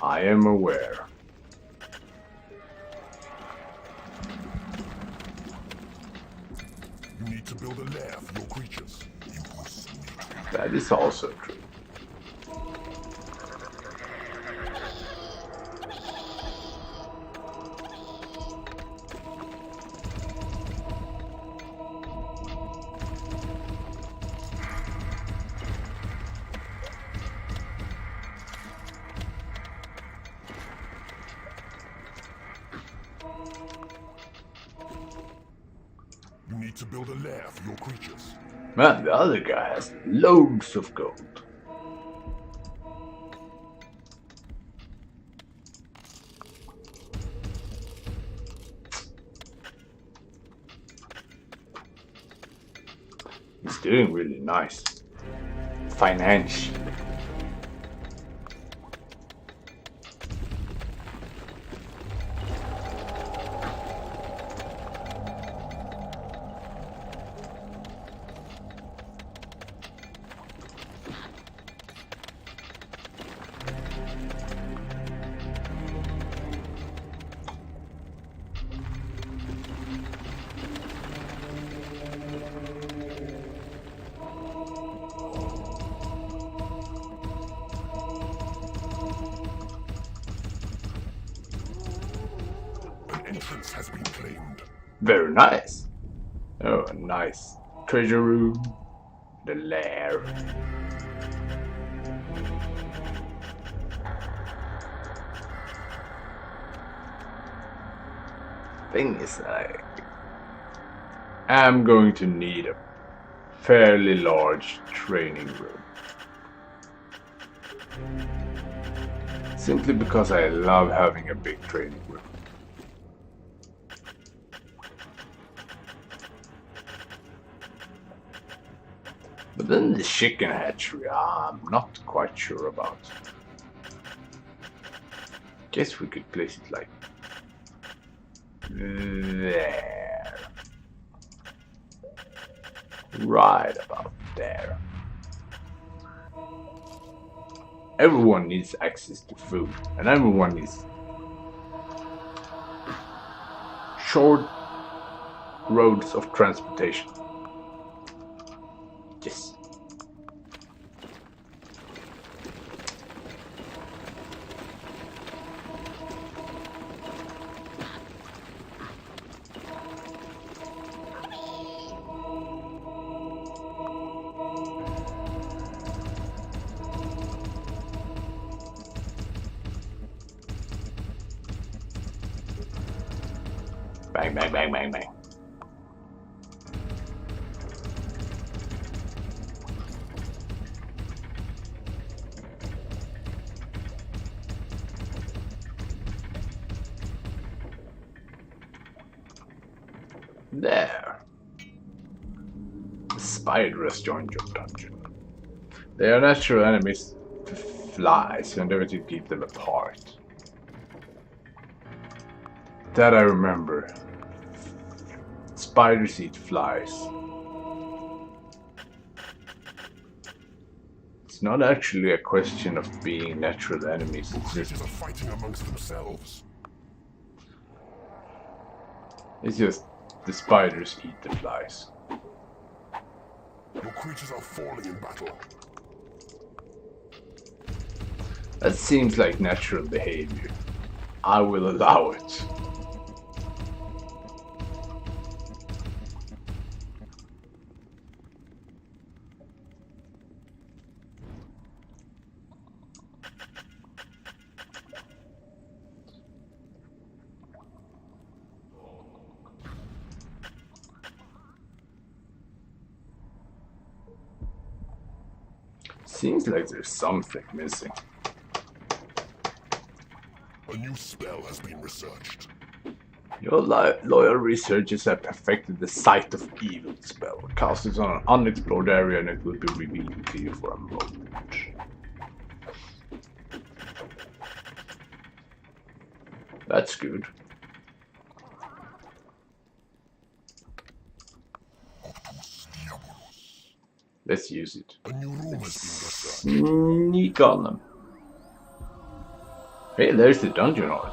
I am aware. You need to build a lair for your creatures. You must need to. That is also true. You need to build a lair for your creatures. Man, the other guy has loads of gold. He's doing really nice. Financially. entrance has been claimed. Very nice. Oh, a nice treasure room. The lair. Thing is, I'm going to need a fairly large training room. Simply because I love having a big training room. But then the chicken hatchery, I'm not quite sure about. Guess we could place it like there. Right about there. Everyone needs access to food, and everyone needs short roads of transportation. Yes. Bang, bang, bang, bang, bang. There. The spider has joined your dungeon. They are natural enemies to flies, so endeavor to keep them apart. That I remember. Spiders eat flies. It's not actually a question of being natural enemies, it's Creatures are fighting amongst themselves. just the spiders eat the flies. Your creatures are falling in battle. That seems like natural behavior. I will allow it. Seems like there's something missing. A new spell has been researched. Your loyal researchers have perfected the Sight of Evil spell. Cast it on an unexplored area and it will be revealed to you for a moment. That's good. Let's use it. A new room has been researched. Sneak on them. Hey, there's the dungeon horse.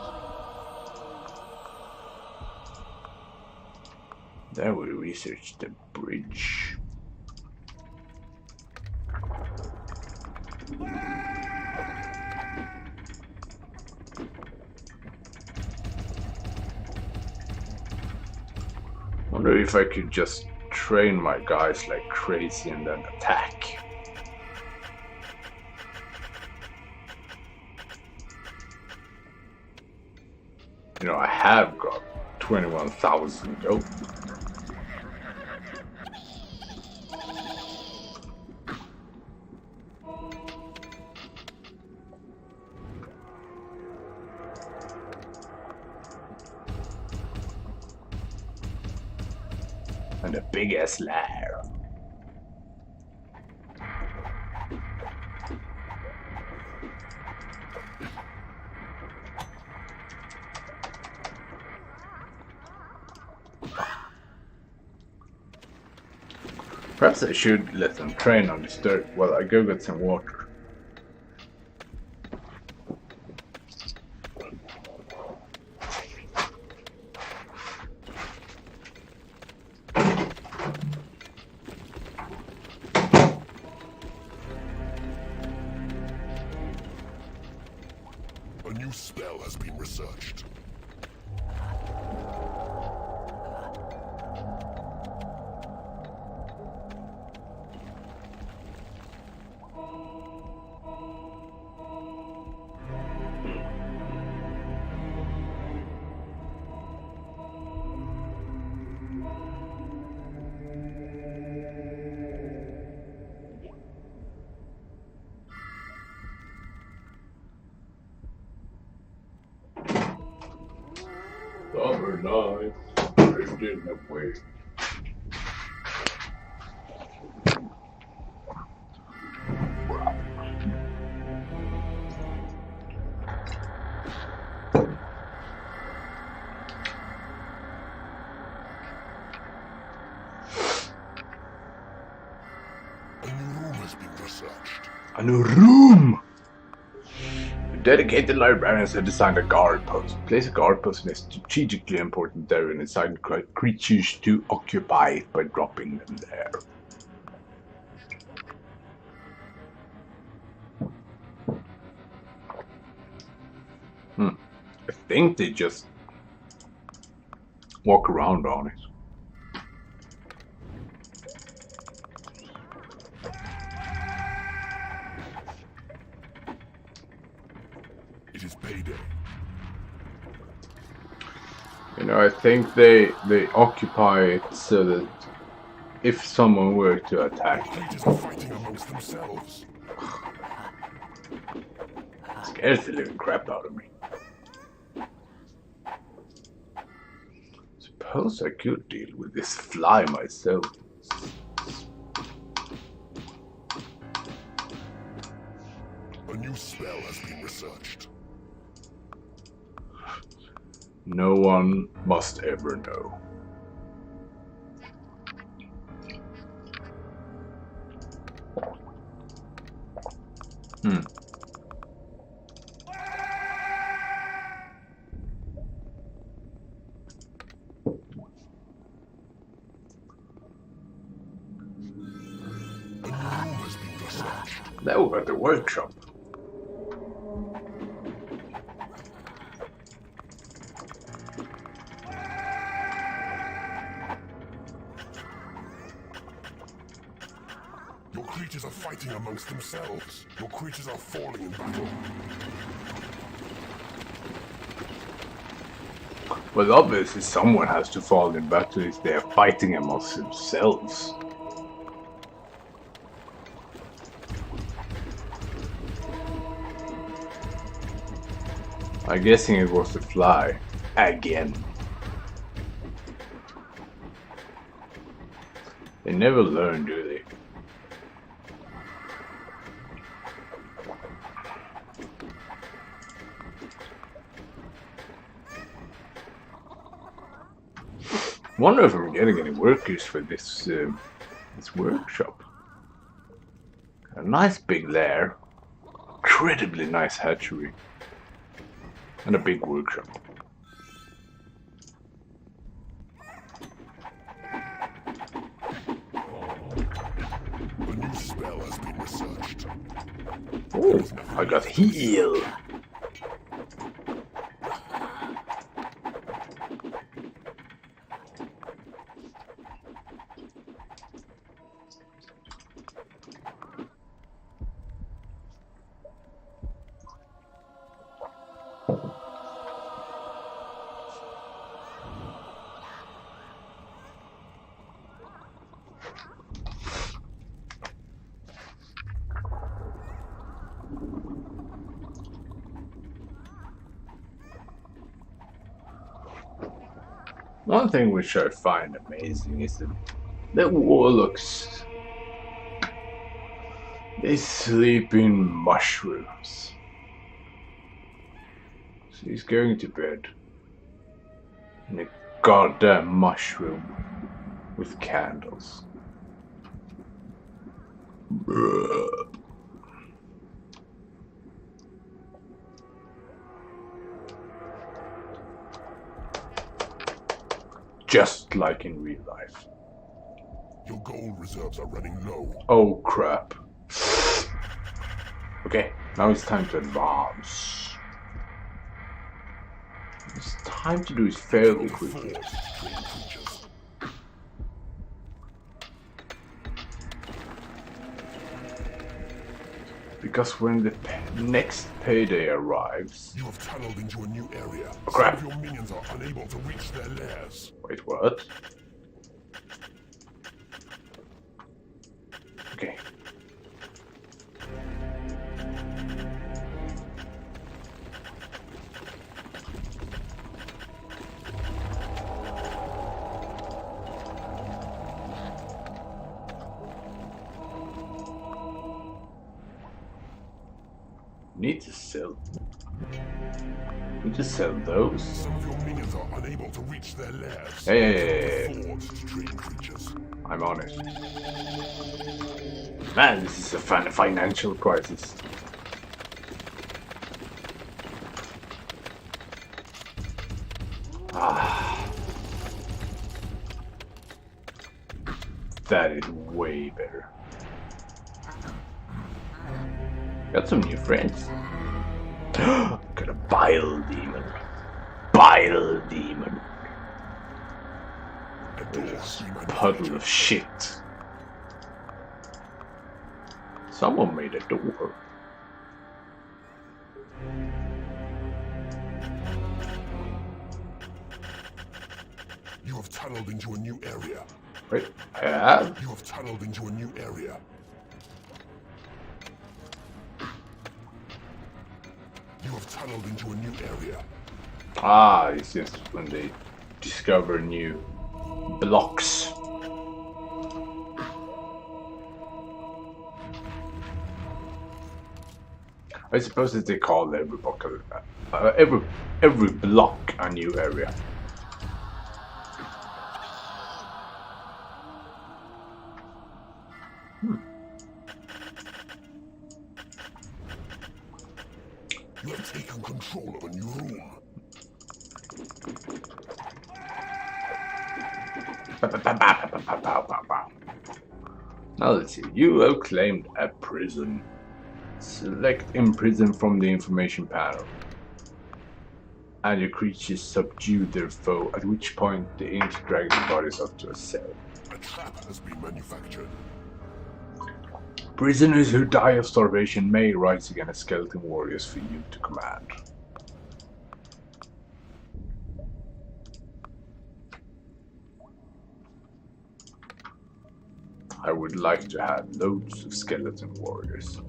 There we researched the bridge. Wonder if I could just train my guys like crazy and then attack. You know, I have got 21,000 gold. And a big ass lair. Perhaps I should let them train on this dirt while I go get some water. A new spell has been researched. Summer nights drifting away. A new room has been researched. A new room! The dedicated librarians have designed a guard post. Place a guard post in a strategically important area and assign creatures to occupy it by dropping them there. I think they just walk around on it. It is payday. You know, I think they occupy it so that if someone were to attack them, Creatures are fighting amongst themselves. it scares the living crap out of me. Suppose I could deal with this fly myself. A new spell has been researched. No one must ever know. A new room has been researched. Now we're at the workshop. Your creatures are fighting amongst themselves. Your creatures are falling in battle. Well, obviously someone has to fall in battle if they are fighting amongst themselves. I'm guessing it was the fly. Again. They never learn, do they? Wonder if I'm getting any workers for this this workshop. A nice big lair, incredibly nice hatchery, and a big workshop. A new spell has been researched. Oh, I got heal. One thing which I find amazing is that the warlocks, they sleep in mushrooms. So he's going to bed in a goddamn mushroom with candles. Bruh. Just like in real life. Your gold reserves are running low. Oh crap. Okay, now it's time to advance. It's time to do it fairly quickly. Force train creatures. Because when the next payday arrives... You have tunneled into a new area. Crap. Some of your minions are unable to reach their lairs. Wait, what? Okay. need to sell. We need to sell those. Some of your minions are unable to reach their lairs. Hey. Afford to train creatures. I'm on it. Man, this is a financial crisis. That is way better. Got some new friends. Got a bile demon. Bile demon. This puddle of shit. Someone made a door. You have tunneled into a new area. Wait, I have? You have tunneled into a new area. You have tunneled into a new area. Ah, it's just when they discover new blocks. I suppose that they call every block every block a new area. You have taken control of a new room. Now let's see. You have claimed a prison. Select imprison from the information panel. And your creatures subdue their foe, at which point they drag their bodies up to a cell. A trap has been manufactured. Prisoners who die of starvation may rise again as skeleton warriors for you to command. I would like to have loads of skeleton warriors.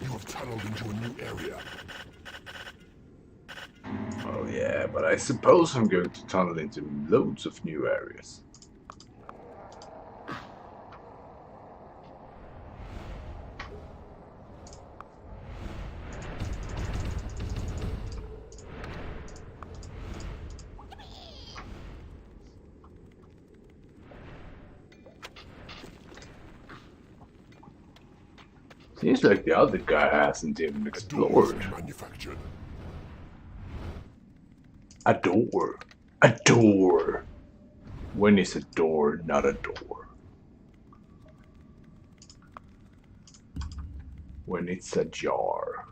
You have tunneled into a new area. Oh yeah, but I suppose I'm going to tunnel into loads of new areas. Seems like the other guy hasn't even explored. Manufactured. A door. A door. When is a door not a door? When it's a jar.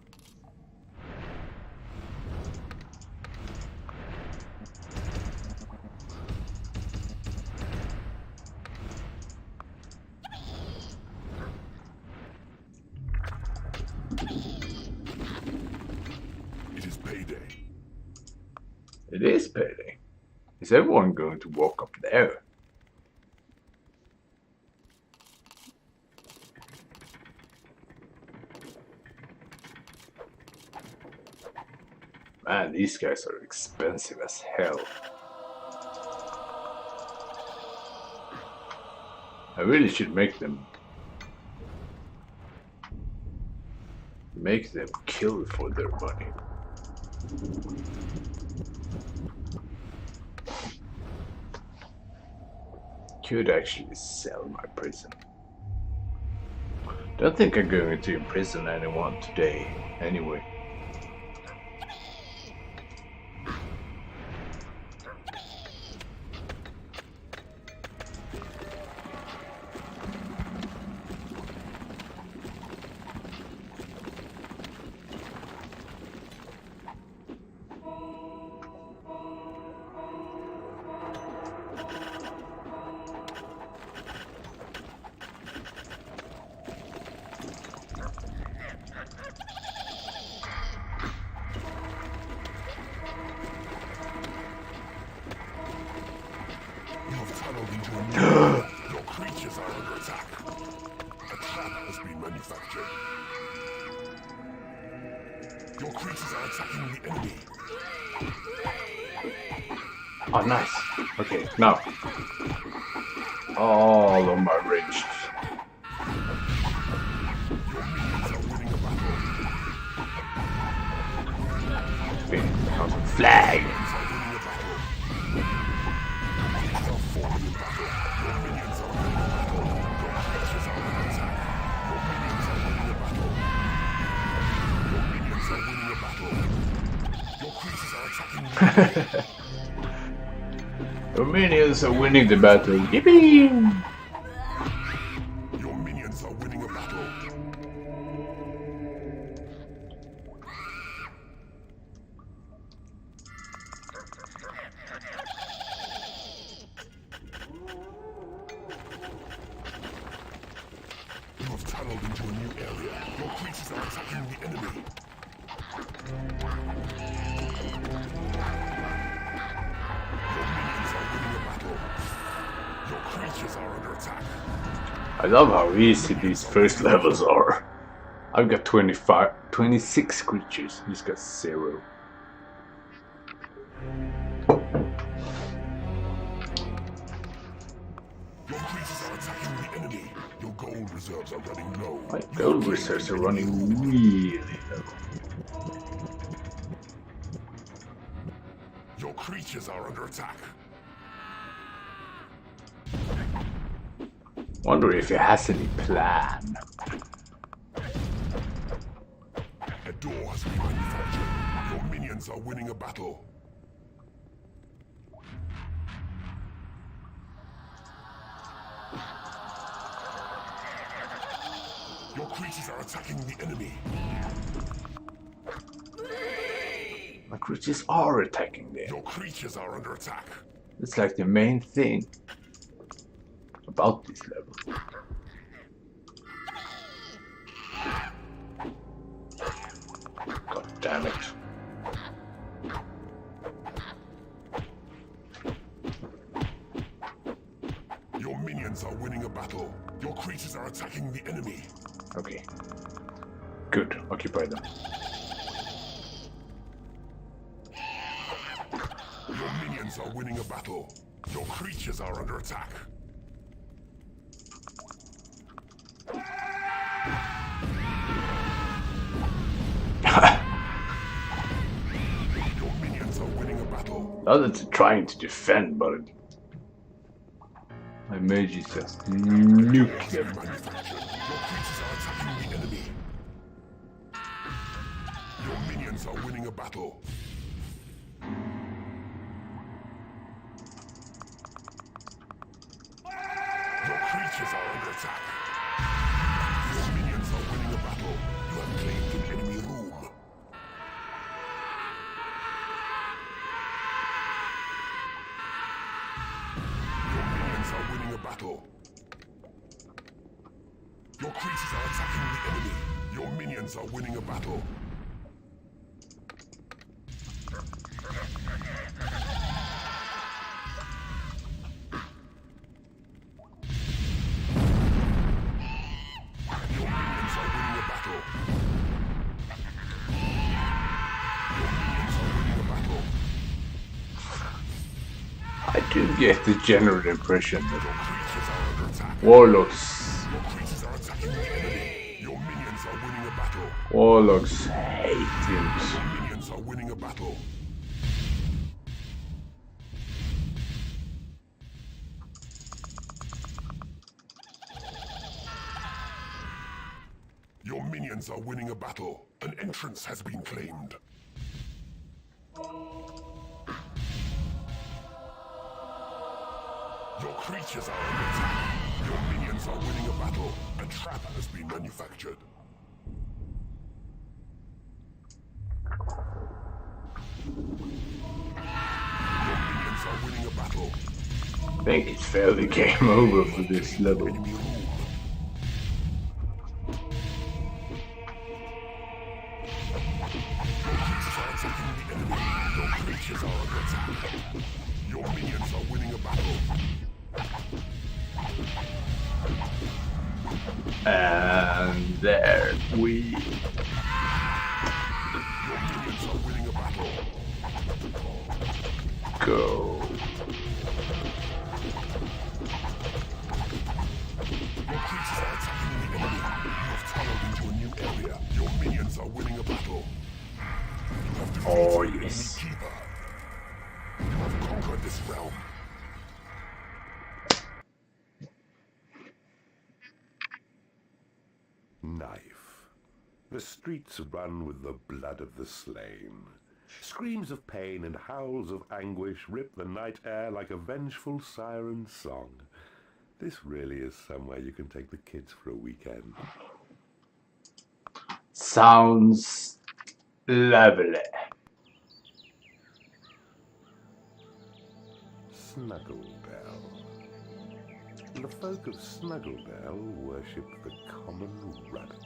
It is payday. It is payday. Is everyone going to walk up there? Man, these guys are expensive as hell. I really should make them kill for their money. Could actually sell my prison. Don't think I'm going to imprison anyone today, anyway. You have tunneled into a new area. Your creatures are under attack. A trap has been manufactured. Your creatures are attacking the enemy. Oh, nice. Okay, now. All of my ranged. Spin. Counter flag. Your minions are winning the battle. Yippee! Your minions are winning a battle. You have tunneled into a new area. Your creatures are attacking the enemy. Your minions are winning a battle. Your creatures are under attack. I love how easy these first levels are. I've got 26 creatures. He's got 0. Your creatures are attacking the enemy. Your gold reserves are running low. My gold reserves are running really low. Your creatures are under attack. Wonder if he has any plan. A door has been manufactured. Your minions are winning a battle. Your creatures are attacking the enemy. My creatures are attacking them. Your creatures are under attack. It's like the main thing about this level. God damn it. Your minions are winning a battle. Your creatures are attacking the enemy. Okay. Good. Occupy them. Your minions are winning a battle. Your creatures are under attack. Your minions are winning a battle. Now that they're trying to defend, but my mage is just nuke them. Manufactured. Your creatures are attacking the enemy. Your minions are winning a battle. Your creatures are under attack. Your minions are winning a battle. You have claimed an enemy room. Your minions are winning a battle. Your creatures are attacking the enemy. Your minions are winning a battle. Your minions are winning a battle. Your minions are winning a battle. I do get the general impression Your that creatures are under attack. warlocks Your creatures are attacking the enemy. Your minions are winning a battle. hate him. Your minions are winning a battle. Your minions are winning a battle. An entrance has been claimed. Your creatures are under attack. Your minions are winning a battle. A trap has been manufactured. Your minions are winning a battle. I think it's fairly game over for this level. Enemy room. Your creatures are attacking the enemy. Your creatures are under attack. Your minions are winning a battle. And there we Your minions are winning a battle. go. Glorious. Keeper. You have conquered this realm. Knife. The streets run with the blood of the slain. Screams of pain and howls of anguish rip the night air like a vengeful siren's song. This really is somewhere you can take the kids for a weekend. Sounds lovely. Snuggledell. The folk of Snuggledell worship the common rabbit.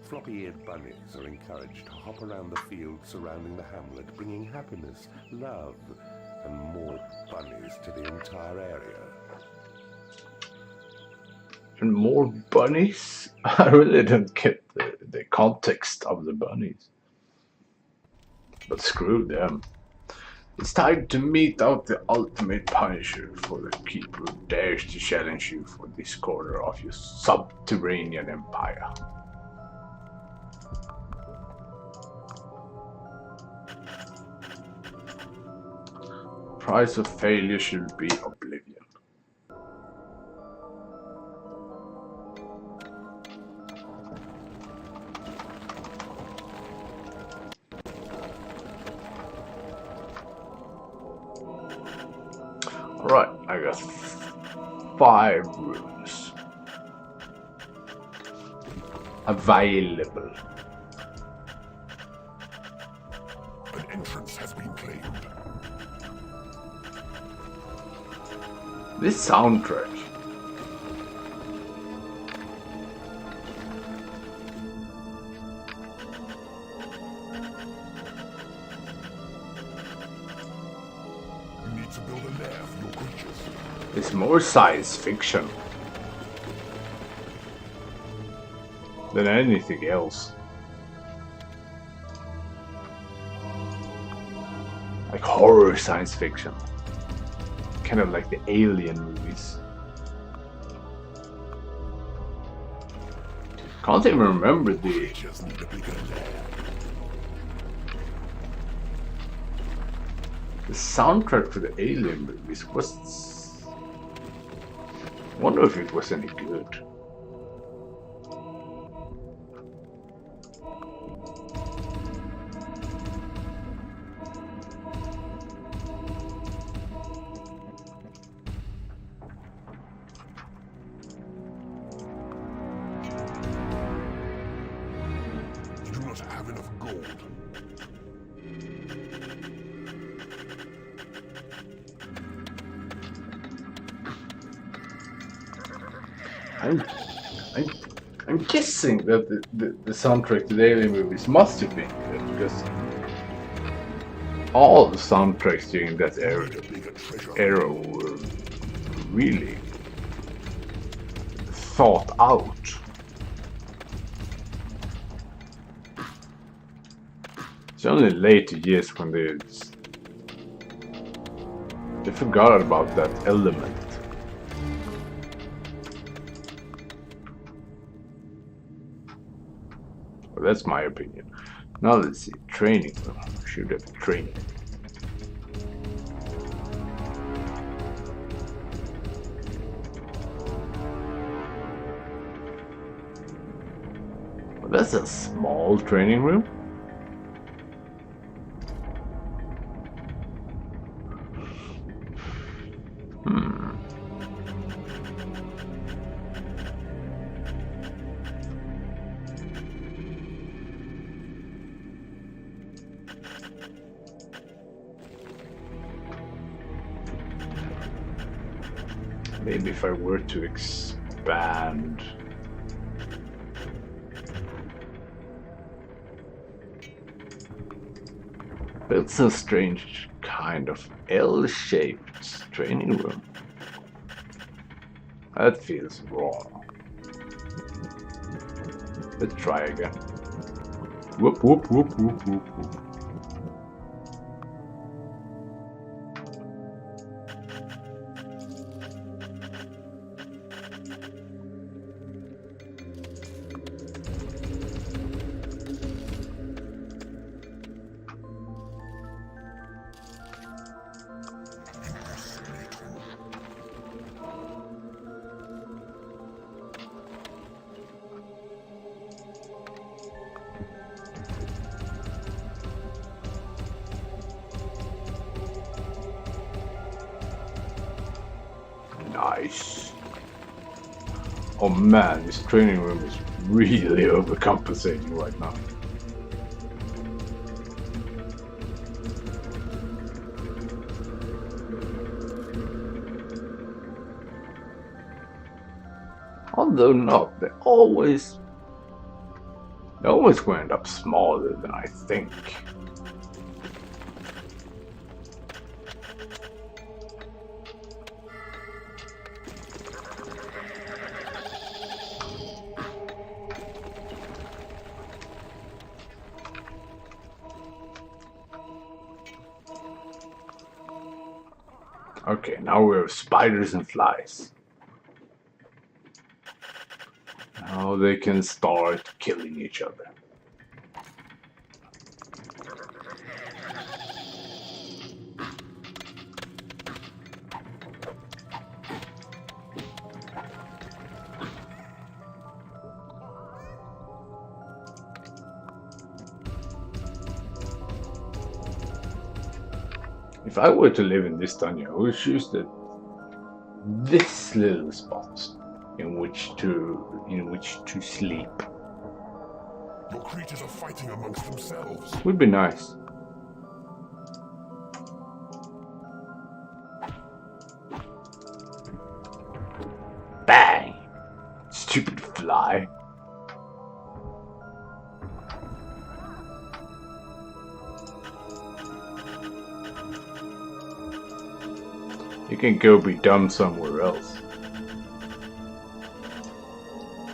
Floppy-eared bunnies are encouraged to hop around the fields surrounding the hamlet, bringing happiness, love, and more bunnies to the entire area. And more bunnies? I really don't get the context of the bunnies. But screw them. It's time to meet out the ultimate punisher for the keeper who dares to challenge you for this corner of your subterranean empire. Price of failure should be oblivion. Alright, I got 5 rooms available. An entrance has been claimed. This soundtrack. You need to build a lair for your creatures. It's more science fiction than anything else. Like horror science fiction. Kind of like the Alien movies. Can't even remember the Creatures need a bigger lair. soundtrack for the Alien movies was. I wonder if it was any good. You do not have enough gold. I'm guessing that the soundtrack to the Alien movies must have been good because all the soundtracks during that era, Need a bigger treasure. era were really thought out. It's only later years when they forgot about that element. Well, that's my opinion. Now let's see. Training room. Should have training. Well, that's a small training room. Maybe if I were to expand. It's a strange kind of L-shaped training room. That feels wrong. Let's try again. Whoop whoop whoop whoop whoop whoop. Nice. Oh man, this training room is really overcompensating right now. Although not, they always will end up smaller than I think. Okay, now we have spiders and flies. Now they can start killing each other. If I were to live in this dungeon, I would choose this little spot in which to sleep. Your creatures are fighting amongst themselves. Would be nice. Bang! Stupid fly. You can go be dumb somewhere else.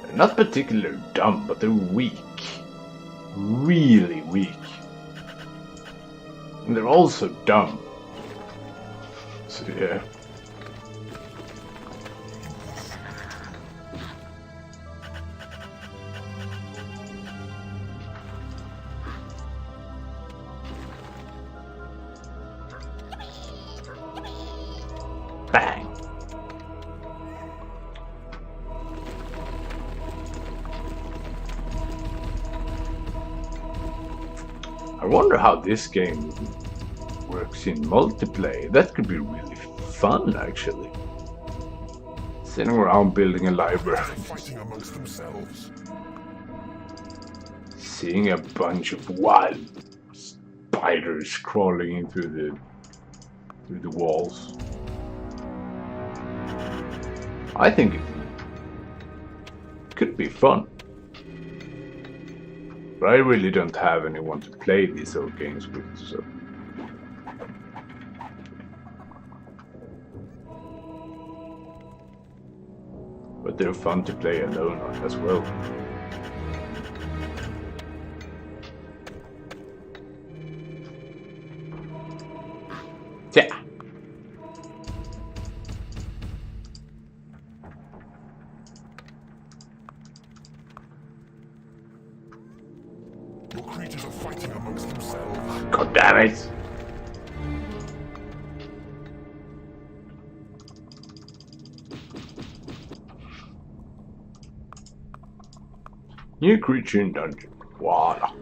They're not particularly dumb, but they're weak. Really weak. And they're also dumb. So yeah. Bang! I wonder how this game works in multiplayer. That could be really fun, actually. Sitting around building a library. Fighting amongst themselves. Seeing a bunch of wild spiders crawling in through the walls. I think it could be fun. But I really don't have anyone to play these old games with, so. But they're fun to play alone on as well. Yeah. Your creatures are fighting amongst themselves. God damn it! New creature in dungeon. Warlock.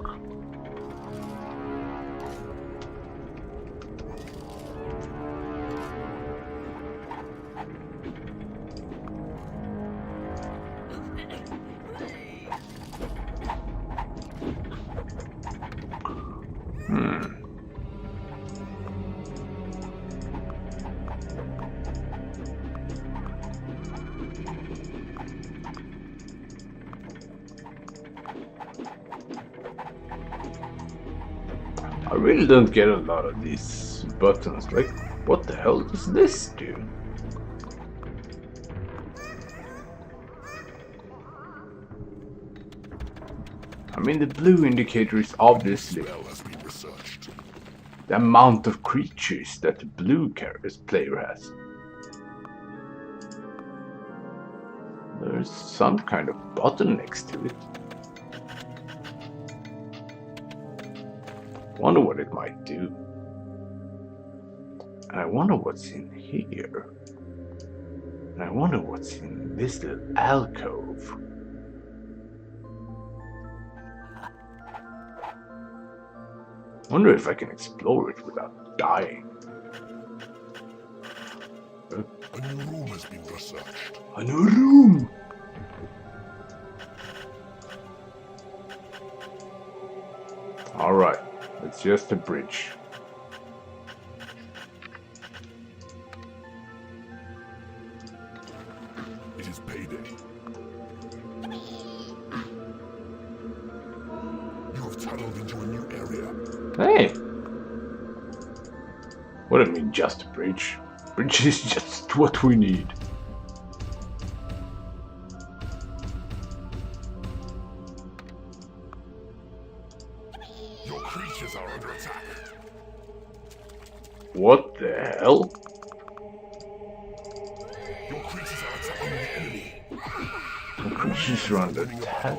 I really don't get a lot of these buttons. Like, what the hell does this do? I mean, the blue indicator is obviously Spell has been researched. the amount of creatures that the blue player has. There's some kind of button next to it. Wonder what it might do. And I wonder what's in here. And I wonder what's in this little alcove. Wonder if I can explore it without dying. A new room has been built. researched. A new room! Alright, it's just a bridge. It is payday. You have tunneled into a new area. Hey! What do you mean, just a bridge? Bridge is just what we need. Your creatures are under attack. What the hell? Your creatures are attacking the enemy. The creatures are under attack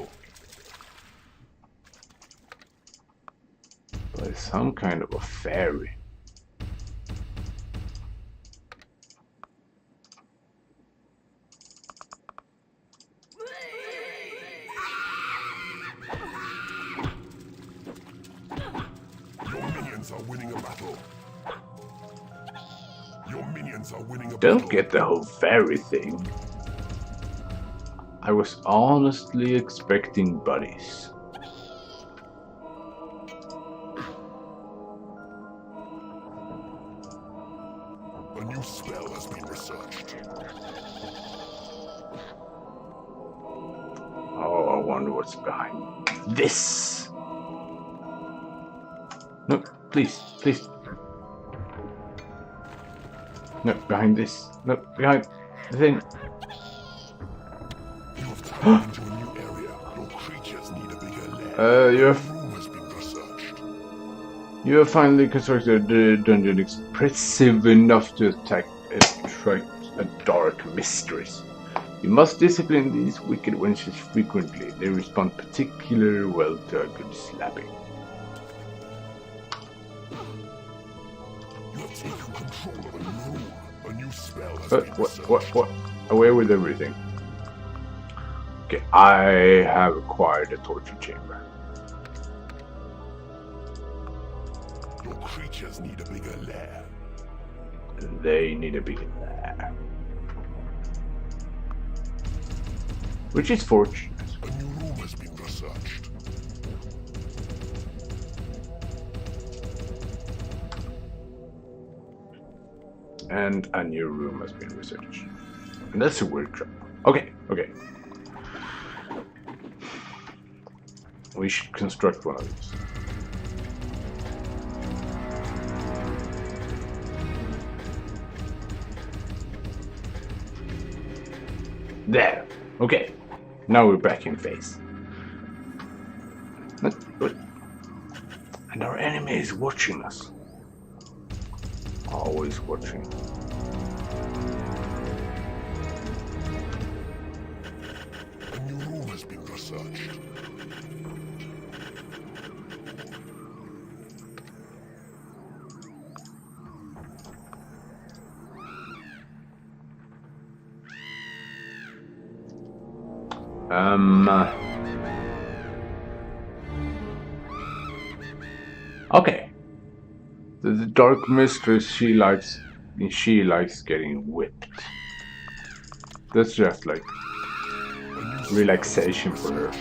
by some kind of a fairy. Your minions are winning a battle. Your minions are winning a battle. Don't get the whole fairy thing. I was honestly expecting buddies. A new spell has been researched. Oh, I wonder what's behind this. No, please, please. No, behind this. No, behind the thing. You have tunneled into a new area. Your creatures need a bigger lair. You A have room has been researched. You have finally constructed the dungeon expressive enough to attract a dark mistress. You must discipline these wicked wenches frequently. They respond particularly well to a good slapping. You have taken control of a new room. A new spell has been researched. What? Away with everything. Okay, I have acquired a torture chamber. Your creatures need a bigger lair. They need a bigger lair. Which is fortunate. A new room has been researched. And a new room has been researched. And that's a weird trap. Okay, okay. We should construct one of these. There. Okay. Now we're back in phase. But and our enemy is watching us. Always watching. A new room has been researched. Okay. The dark mistress, she likes getting whipped. That's just like relaxation for her.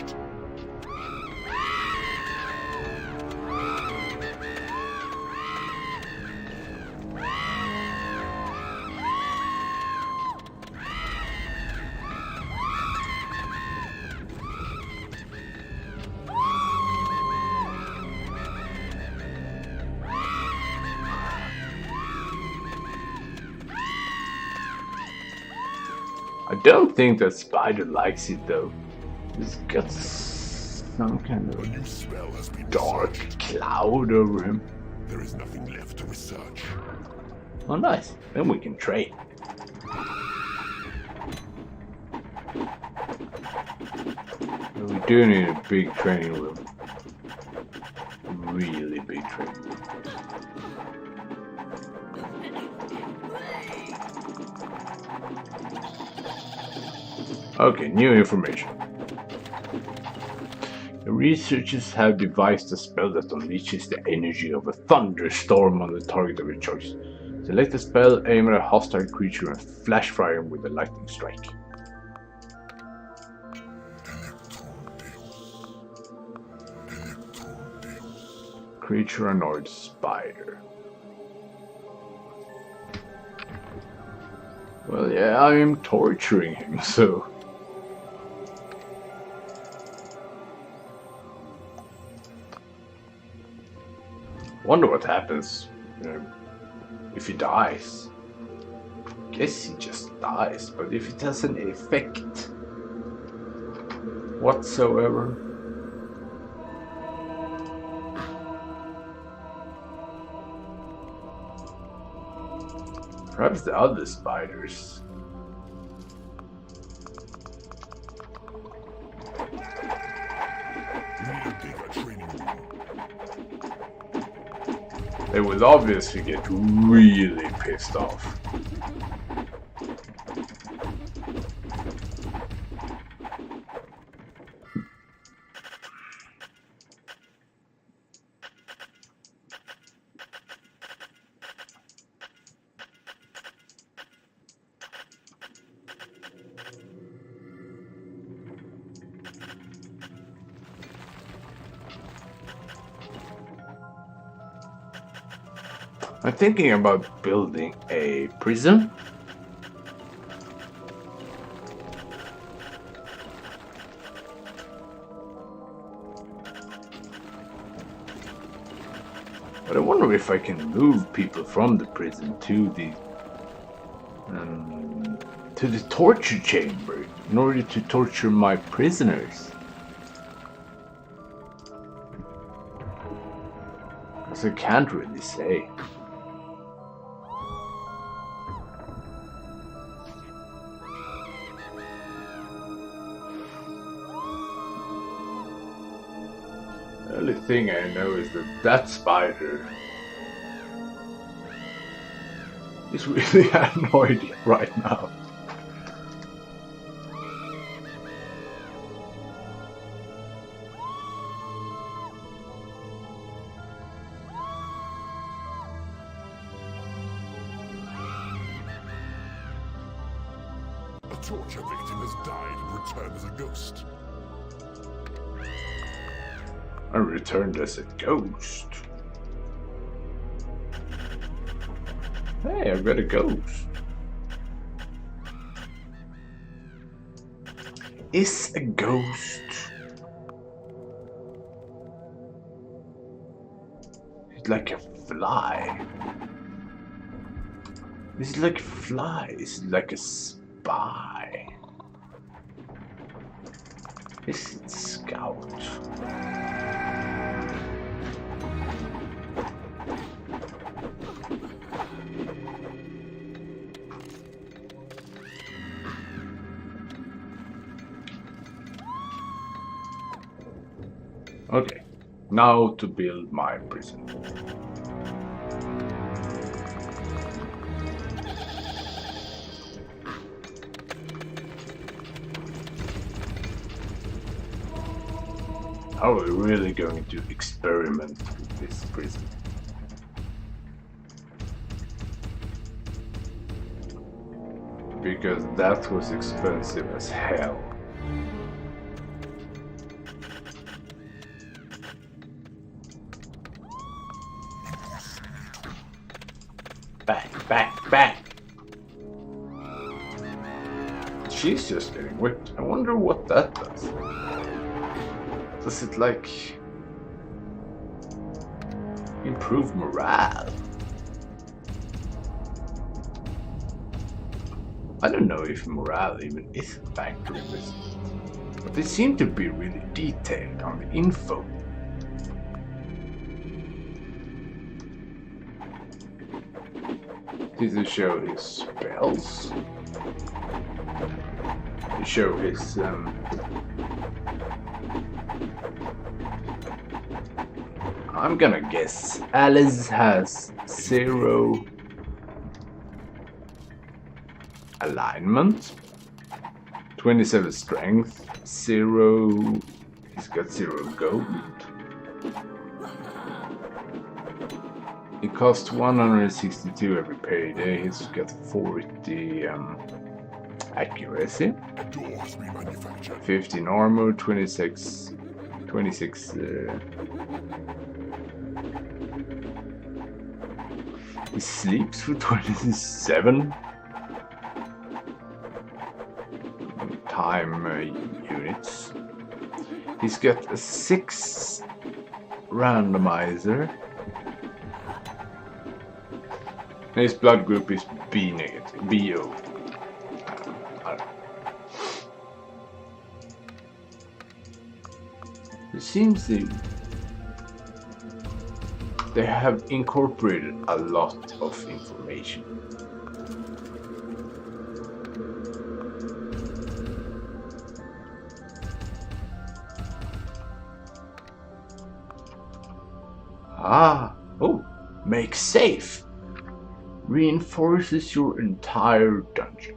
I don't think that spider likes it though. It's got some kind A of new spell has been dark researched. cloud over him. There is nothing left to research. Oh nice, then we can trade. We do need a big training room. Really big training room. Okay, new information. The researchers have devised a spell that unleashes the energy of a thunderstorm on the target of your choice. Select a spell, aim at a hostile creature, and flash fire him with a lightning strike. Creature annoyed spider. Well, yeah, I am torturing him, so... Wonder what happens if he dies. Guess he just dies, but if it has an effect whatsoever... Perhaps the other spiders. They will obviously get really pissed off. I'm thinking about building a prison. But I wonder if I can move people from the prison to the torture chamber in order to torture my prisoners. Because I can't really say. The only thing I know is that spider is really annoyed right now. A torture victim has died and returned as a ghost. I returned as a ghost. Hey, I've got a ghost. Is a ghost? It's like a fly. Is it like a fly? Is it like a spy? Is it scout? Okay, now to build my prison. How are we really going to experiment with this prison? Because that was expensive as hell. Back. She's just getting whipped. I wonder what that does. Does it like improve morale? I don't know if morale even is a factor in this, but they seem to be really detailed on the info. Did they show his spells? They show his I'm gonna guess Alice has 0 alignment, 27 strength, 0. He's got 0 gold. It costs 162 every payday. He's got 40 accuracy, A door has been manufactured. 15 armor, 26. He sleeps for 27 time units. He's got a 6 randomizer. His blood group is B negative, BO. I don't know. It seems they have incorporated a lot of information. Oh, make safe. Reinforces your entire dungeon.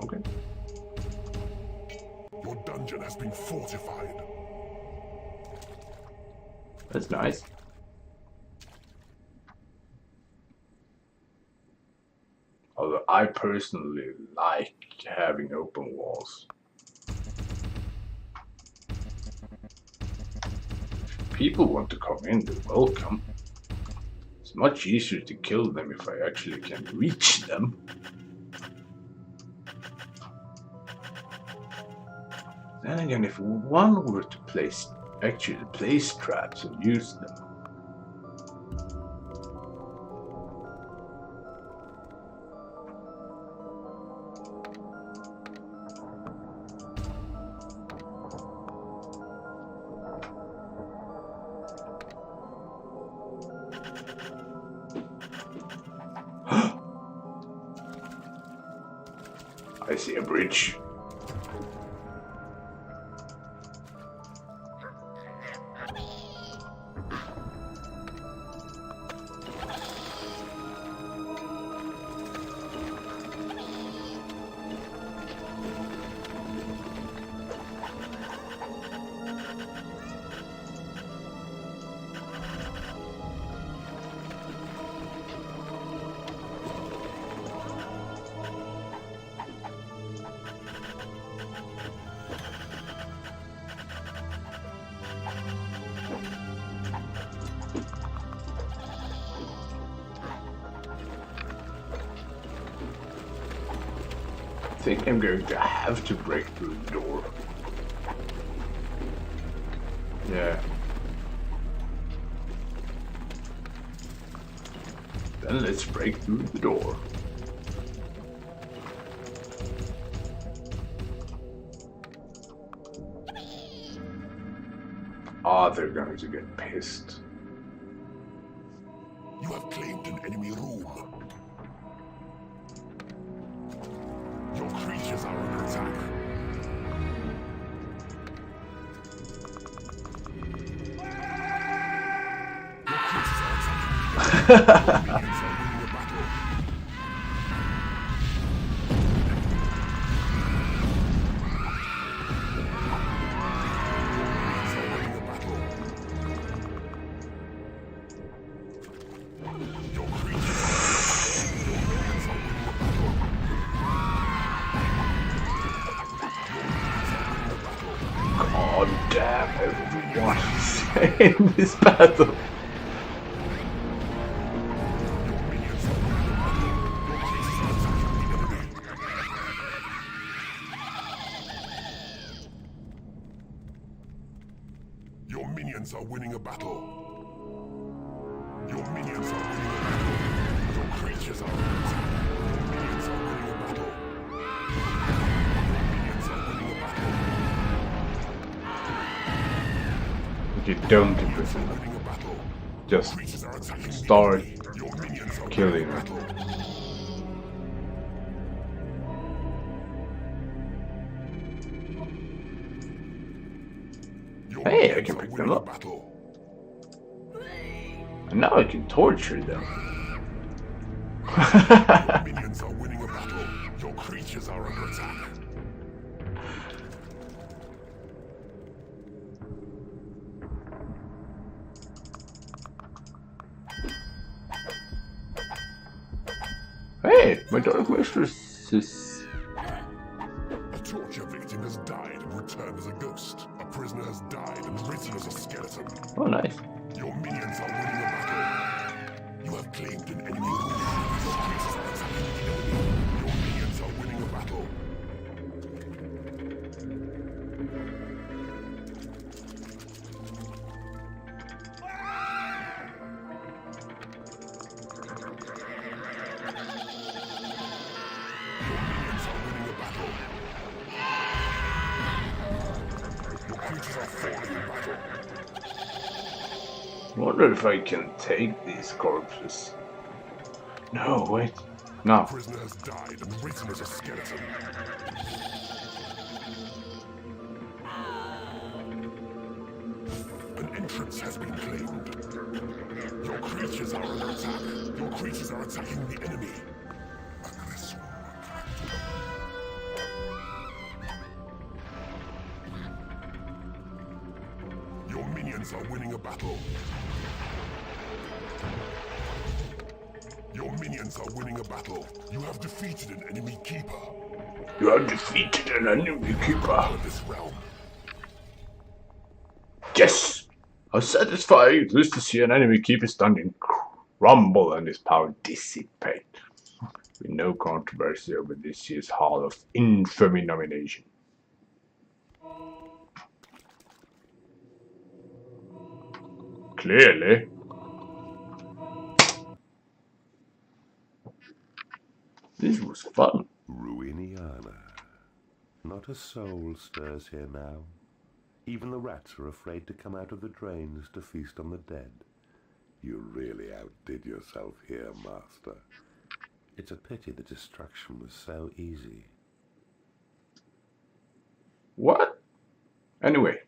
Okay. Your dungeon has been fortified. That's nice. Although I personally like having open walls. If people want to come in, they're welcome. It's much easier to kill them if I actually can reach them. Then again, if one were to actually place traps and use them. I see a bridge. I think I'm going to have to break through the door. Yeah. Then let's break through the door. They're going to get pissed. You have claimed an enemy room. Your creatures are under attack. Your creatures are attacking. Your minions are winning the battle. God damn everyone in this battle. Your minions are winning a battle. Your minions are winning a battle. Your creatures are under attack. Your minions are winning a battle. Your minions are winning a battle. If you don't imprison them, Winning a battle. just Creatures are attacking the start enemy. Your minions are killing winning a them. battle. Your Hey, I minions can are pick them winning a up. battle. And now I can torture them. Your minions are winning a battle. Your creatures are under attack. My dark mistress. A torture victim has died and returned as a ghost. A prisoner has died and risen as a skeleton. Oh, nice. Your minions are winning a battle. You have claimed an enemy group. Your creatures are attacking the enemy. Your minions are winning a battle. Your minions are winning a battle. Your creatures are falling in battle. Wonder if I can take these corpses. No, wait. No. Prisoner has died and risen as a skeleton. An entrance has been claimed. Your creatures are under attack. Your creatures are attacking the enemy. Aggressor. Your minions are winning a battle. Your minions are winning a battle. You have defeated an enemy keeper. You have defeated an enemy keeper. Of this realm. Yes! How satisfying it is to see an enemy keeper standing crumble and his power dissipate. With no controversy over this year's Hall of Infamy nomination. Clearly. This was fun. Ruiniana. Not a soul stirs here now. Even the rats are afraid to come out of the drains to feast on the dead. You really outdid yourself here, Master. It's a pity the destruction was so easy. What? Anyway,